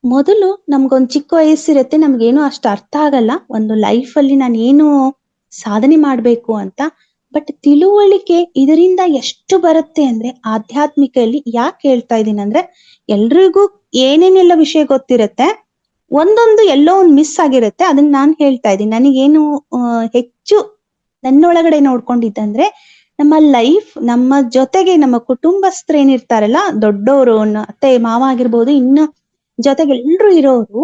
ಮೊದಲು ನಮ್ಗೊಂದು ಚಿಕ್ಕ ವಯಸ್ಸಿರತ್ತೆ, ನಮ್ಗೇನು ಅಷ್ಟು ಅರ್ಥ ಆಗಲ್ಲ ಒಂದು ಲೈಫ್ ಅಲ್ಲಿ ನಾನು ಏನು ಸಾಧನೆ ಮಾಡ್ಬೇಕು ಅಂತ. ಬಟ್ ತಿಳುವಳಿಕೆ ಇದರಿಂದ ಎಷ್ಟು ಬರುತ್ತೆ ಅಂದ್ರೆ ಆಧ್ಯಾತ್ಮಿಕಲ್ಲಿ ಯಾಕೆ ಹೇಳ್ತಾ ಇದ್ದೀನಿ ಅಂದ್ರೆ, ಎಲ್ರಿಗೂ ಏನೇನೆಲ್ಲ ವಿಷಯ ಗೊತ್ತಿರತ್ತೆ, ಒಂದೊಂದು ಎಲ್ಲೋ ಒಂದು ಮಿಸ್ ಆಗಿರುತ್ತೆ. ಅದನ್ನ ನಾನ್ ಹೇಳ್ತಾ ಇದ್ದೀನಿ. ನನಗೇನು ಹೆಚ್ಚು ನನ್ನೊಳಗಡೆ ನೋಡ್ಕೊಂಡಿದ್ದಂದ್ರೆ, ನಮ್ಮ ಲೈಫ್, ನಮ್ಮ ಜೊತೆಗೆ ನಮ್ಮ ಕುಟುಂಬಸ್ಥರು ಏನಿರ್ತಾರಲ್ಲ, ದೊಡ್ಡವರು, ಅತ್ತೆ ಮಾವ ಆಗಿರ್ಬೋದು, ಇನ್ನು ಜೊತೆಗೆ ಎಲ್ರು ಇರೋರು,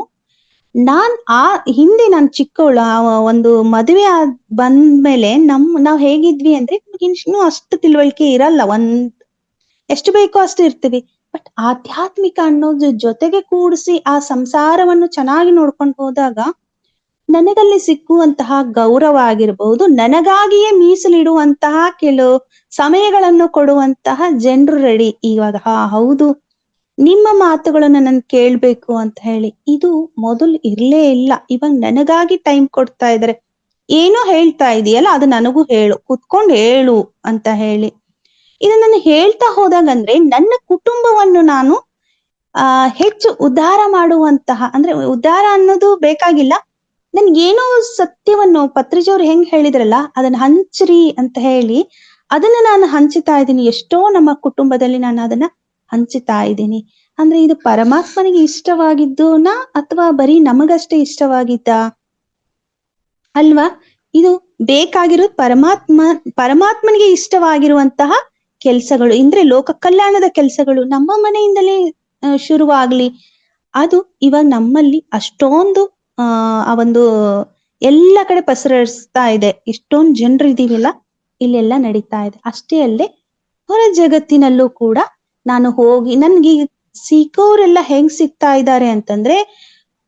ಹಿಂದೆ ನಾನ್ ಚಿಕ್ಕವಳು, ಒಂದು ಮದುವೆ ಬಂದ್ಮೇಲೆ ನಾವ್ ಹೇಗಿದ್ವಿ ಅಂದ್ರೆ, ಇನ್ನೂ ಅಷ್ಟು ತಿಳುವಳಿಕೆ ಇರಲ್ಲ, ಎಷ್ಟು ಬೇಕೋ ಅಷ್ಟು ಇರ್ತೀವಿ. ಬಟ್ ಆಧ್ಯಾತ್ಮಿಕ ಅನ್ನೋದು ಜೊತೆಗೆ ಕೂಡಿಸಿ ಆ ಸಂಸಾರವನ್ನು ಚೆನ್ನಾಗಿ ನೋಡ್ಕೊಂಡು ಹೋದಾಗ ನನಗಲ್ಲಿ ಸಿಕ್ಕುವಂತಹ ಗೌರವ ಆಗಿರ್ಬಹುದು, ನನಗಾಗಿಯೇ ಮೀಸಲಿಡುವಂತಹ ಕೆಲವು ಸಮಯಗಳನ್ನು ಕೊಡುವಂತಹ ಜನರು ರೆಡಿ ಇವಾಗ. ಹೌದು, ನಿಮ್ಮ ಮಾತುಗಳನ್ನ ನನ್ ಕೇಳ್ಬೇಕು ಅಂತ ಹೇಳಿ. ಇದು ಮೊದಲು ಇರ್ಲೇ ಇಲ್ಲ. ಇವಾಗ ನನಗಾಗಿ ಟೈಮ್ ಕೊಡ್ತಾ ಇದಾರೆ. ಏನೋ ಹೇಳ್ತಾ ಇದೆಯಲ್ಲ, ಅದು ನನಗೂ ಹೇಳು, ಕುತ್ಕೊಂಡು ಹೇಳು ಅಂತ ಹೇಳಿ. ಇದನ್ನ ಹೇಳ್ತಾ ಹೋದಾಗಂದ್ರೆ ನನ್ನ ಕುಟುಂಬವನ್ನು ನಾನು ಹೆಚ್ಚು ಉದ್ಧಾರ ಮಾಡುವಂತಹ, ಅಂದ್ರೆ ಉದ್ಧಾರ ಅನ್ನೋದು ಬೇಕಾಗಿಲ್ಲ, ನನ್ಗೇನೋ ಸತ್ಯವನ್ನು ಪತ್ರಿಜಿಯವ್ರು ಹೆಂಗ್ ಹೇಳಿದ್ರಲ್ಲ, ಅದನ್ನ ಹಂಚ್ರಿ ಅಂತ ಹೇಳಿ ಅದನ್ನ ನಾನು ಹಂಚುತ್ತಾ ಇದ್ದೀನಿ. ಎಷ್ಟೋ ನಮ್ಮ ಕುಟುಂಬದಲ್ಲಿ ನಾನು ಅದನ್ನ ಹಂಚುತ್ತಾ ಇದ್ದೀನಿ. ಅಂದ್ರೆ ಇದು ಪರಮಾತ್ಮನಿಗೆ ಇಷ್ಟವಾಗಿದ್ದುನಾ ಅಥವಾ ಬರೀ ನಮಗಷ್ಟೇ ಇಷ್ಟವಾಗಿದ್ದ ಅಲ್ವಾ? ಇದು ಬೇಕಾಗಿರೋದು ಪರಮಾತ್ಮನಿಗೆ ಇಷ್ಟವಾಗಿರುವಂತಹ ಕೆಲ್ಸಗಳು, ಅಂದ್ರೆ ಲೋಕ ಕಲ್ಯಾಣದ ಕೆಲ್ಸಗಳು ನಮ್ಮ ಮನೆಯಿಂದಲೇ ಶುರುವಾಗ್ಲಿ. ಅದು ಇವಾಗ ನಮ್ಮಲ್ಲಿ ಅಷ್ಟೊಂದು ಆ ಒಂದು ಎಲ್ಲ ಕಡೆ ಪಸರಿಸ್ತಾ ಇದೆ. ಇಷ್ಟೊಂದು ಜನರು ಇದೀವಿಲ್ಲ, ಇಲ್ಲೆಲ್ಲ ನಡೀತಾ ಇದೆ. ಅಷ್ಟೇ ಅಲ್ಲದೆ ಹೊರ ಜಗತ್ತಿನಲ್ಲೂ ಕೂಡ ನಾನು ಹೋಗಿ, ನನ್ಗೆ ಸಿಕ್ಕೋರೆಲ್ಲ ಹೆಂಗ್ ಸಿಗ್ತಾ ಇದ್ದಾರೆ ಅಂತಂದ್ರೆ,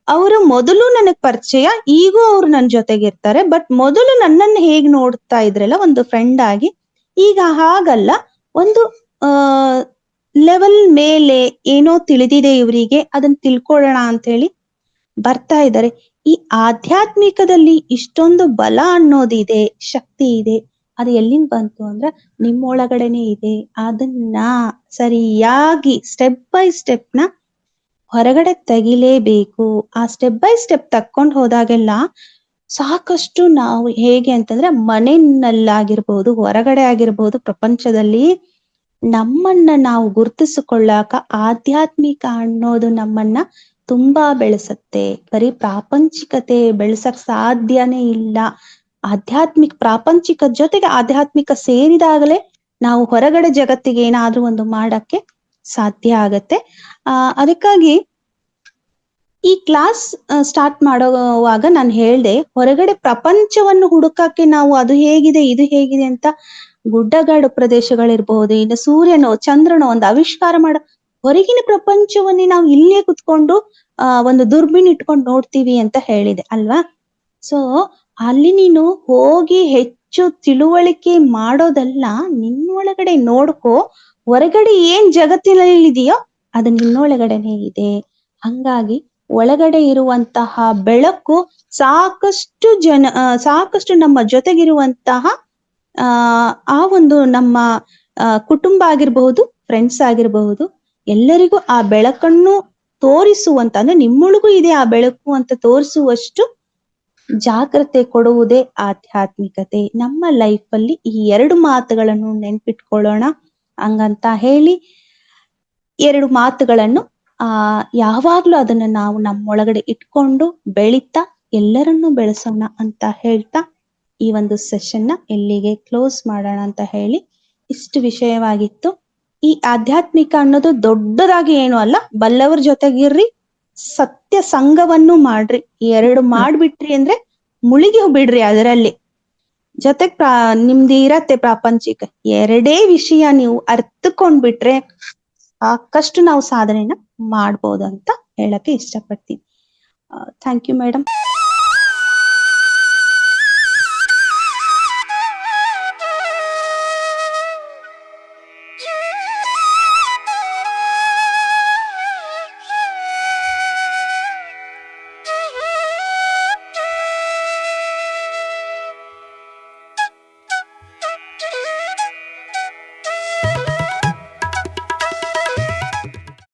ಅವರು ಮೊದಲು ನನಗ್ ಪರಿಚಯ, ಈಗೂ ಅವ್ರು ನನ್ ಜೊತೆಗಿರ್ತಾರೆ. ಬಟ್ ಮೊದಲು ನನ್ನನ್ನು ಹೇಗ್ ನೋಡ್ತಾ ಇದ್ರಲ್ಲ ಒಂದು ಫ್ರೆಂಡ್ ಆಗಿ, ಈಗ ಹಾಗಲ್ಲ, ಒಂದು ಲೆವೆಲ್ ಮೇಲೆ ಏನೋ ತಿಳಿದಿದೆ ಇವರಿಗೆ, ಅದನ್ನ ತಿಳ್ಕೊಳ್ಳೋಣ ಅಂತ ಹೇಳಿ ಬರ್ತಾ ಇದ್ದಾರೆ. ಈ ಆಧ್ಯಾತ್ಮಿಕದಲ್ಲಿ ಇಷ್ಟೊಂದು ಬಲ ಅನ್ನೋದಿದೆ, ಶಕ್ತಿ ಇದೆ. ಅದು ಎಲ್ಲಿಂದ ಬಂತು ಅಂದ್ರೆ ನಿಮ್ಮೊಳಗಡೆನೆ ಇದೆ. ಅದನ್ನ ಸರಿಯಾಗಿ ಸ್ಟೆಪ್ ಬೈ ಸ್ಟೆಪ್ ನ ಹೊರಗಡೆ ತೆಗಿಲೇಬೇಕು. ಆ ಸ್ಟೆಪ್ ಬೈ ಸ್ಟೆಪ್ ತಕ್ಕೊಂಡು ಹೋದಾಗೆಲ್ಲ ಸಾಕಷ್ಟು ನಾವು ಹೇಗೆ ಅಂತಂದ್ರೆ, ಮನೆಯಲ್ಲಾಗಿರ್ಬಹುದು, ಹೊರಗಡೆ ಆಗಿರ್ಬಹುದು, ಪ್ರಪಂಚದಲ್ಲಿ ನಮ್ಮನ್ನ ನಾವು ಗುರುತಿಸಿಕೊಳ್ಳಾಕ ಆಧ್ಯಾತ್ಮಿಕ ಅನ್ನೋದು ನಮ್ಮನ್ನ ತುಂಬಾ ಬೆಳೆಸತ್ತೆ. ಬರೀ ಪ್ರಾಪಂಚಿಕತೆ ಬೆಳೆಸಕ್ ಸಾಧ್ಯನೇ ಇಲ್ಲ. ಪ್ರಾಪಂಚಿಕ ಜೊತೆಗೆ ಆಧ್ಯಾತ್ಮಿಕ ಸೇರಿದಾಗಲೇ ನಾವು ಹೊರಗಡೆ ಜಗತ್ತಿಗೆ ಏನಾದ್ರೂ ಒಂದು ಮಾಡಕ್ಕೆ ಸಾಧ್ಯ ಆಗತ್ತೆ. ಅದಕ್ಕಾಗಿ ಈ ಕ್ಲಾಸ್ ಸ್ಟಾರ್ಟ್ ಮಾಡೋವಾಗ ನಾನು ಹೇಳ್ದೆ, ಹೊರಗಡೆ ಪ್ರಪಂಚವನ್ನು ಹುಡುಕಕ್ಕೆ ನಾವು ಅದು ಹೇಗಿದೆ ಇದು ಹೇಗಿದೆ ಅಂತ ಗುಡ್ಡಗಾಡು ಪ್ರದೇಶಗಳಿರ್ಬಹುದು, ಇನ್ನು ಸೂರ್ಯನೋ ಚಂದ್ರನೋ ಒಂದು ಆವಿಷ್ಕಾರ ಮಾಡೋ ಹೊರಗಿನ ಪ್ರಪಂಚವನ್ನೇ ನಾವು ಇಲ್ಲೇ ಕುತ್ಕೊಂಡು ಒಂದು ದುರ್ಬಿನ್ ಇಟ್ಕೊಂಡು ನೋಡ್ತೀವಿ ಅಂತ ಹೇಳಿದೆ ಅಲ್ವಾ? ಸೊ ಅಲ್ಲಿ ನೀನು ಹೋಗಿ ಹೆಚ್ಚು ತಿಳುವಳಿಕೆ ಮಾಡೋದಲ್ಲ, ನಿನ್ನೊಳಗಡೆ ನೋಡ್ಕೋ. ಹೊರಗಡೆ ಏನ್ ಜಗತ್ತಿನಲ್ಲಿ ಇದೆಯೋ ಅದು ನಿನ್ನೊಳಗಡೆನೆ ಇದೆ. ಹಂಗಾಗಿ ಒಳಗಡೆ ಇರುವಂತಹ ಬೆಳಕು ಸಾಕಷ್ಟು ನಮ್ಮ ಜೊತೆಗಿರುವಂತಹ ಆ ಒಂದು ನಮ್ಮ ಕುಟುಂಬ ಆಗಿರಬಹುದು, ಫ್ರೆಂಡ್ಸ್ ಆಗಿರಬಹುದು, ಎಲ್ಲರಿಗೂ ಆ ಬೆಳಕನ್ನು ತೋರಿಸುವಂತ, ಅಂದ್ರೆ ನಿಮ್ಮೊಳಗೂ ಇದೆ ಆ ಬೆಳಕು ಅಂತ ತೋರಿಸುವಷ್ಟು ಜಾಗ್ರತೆ ಕೊಡುವುದೇ ಆಧ್ಯಾತ್ಮಿಕತೆ. ನಮ್ಮ ಲೈಫ್ ಅಲ್ಲಿ ಈ 2 ಮಾತುಗಳನ್ನು ನೆನ್ಪಿಟ್ಕೊಳ್ಳೋಣ. ಹಂಗಂತ ಹೇಳಿ 2 ಮಾತುಗಳನ್ನು ಯಾವಾಗ್ಲೂ ಅದನ್ನ ನಾವು ನಮ್ಮೊಳಗಡೆ ಇಟ್ಕೊಂಡು ಬೆಳೀತಾ ಎಲ್ಲರನ್ನೂ ಬೆಳೆಸೋಣ ಅಂತ ಹೇಳ್ತಾ ಈ ಒಂದು ಸೆಷನ್ ನ ಎಲ್ಲಿಗೆ ಕ್ಲೋಸ್ ಮಾಡೋಣ ಅಂತ ಹೇಳಿ, ಇಷ್ಟು ವಿಷಯವಾಗಿತ್ತು. ಈ ಆಧ್ಯಾತ್ಮಿಕ ಅನ್ನೋದು ದೊಡ್ಡದಾಗಿ ಏನು ಅಲ್ಲ, ಬಲ್ಲವರ ಜೊತೆಗಿರ್ರಿ, ಸತ್ಯ ಸಂಘವನ್ನು ಮಾಡ್ರಿ. 2 ಮಾಡ್ಬಿಟ್ರಿ ಅಂದ್ರೆ ಮುಳುಗಿ ಬಿಡ್ರಿ ಅದರಲ್ಲಿ. ಜೊತೆಗ್ ನಿಮ್ದು ಇರತ್ತೆ ಪ್ರಾಪಂಚಿಕ. 2 ವಿಷಯ ನೀವು ಅರ್ಥಕೊಂಡ್ಬಿಟ್ರೆ ಸಾಕಷ್ಟು ನಾವು ಸಾಧನೆನ ಮಾಡ್ಬೋದು ಅಂತ ಹೇಳಕ್ಕೆ ಇಷ್ಟಪಡ್ತೀನಿ. Thank you madam.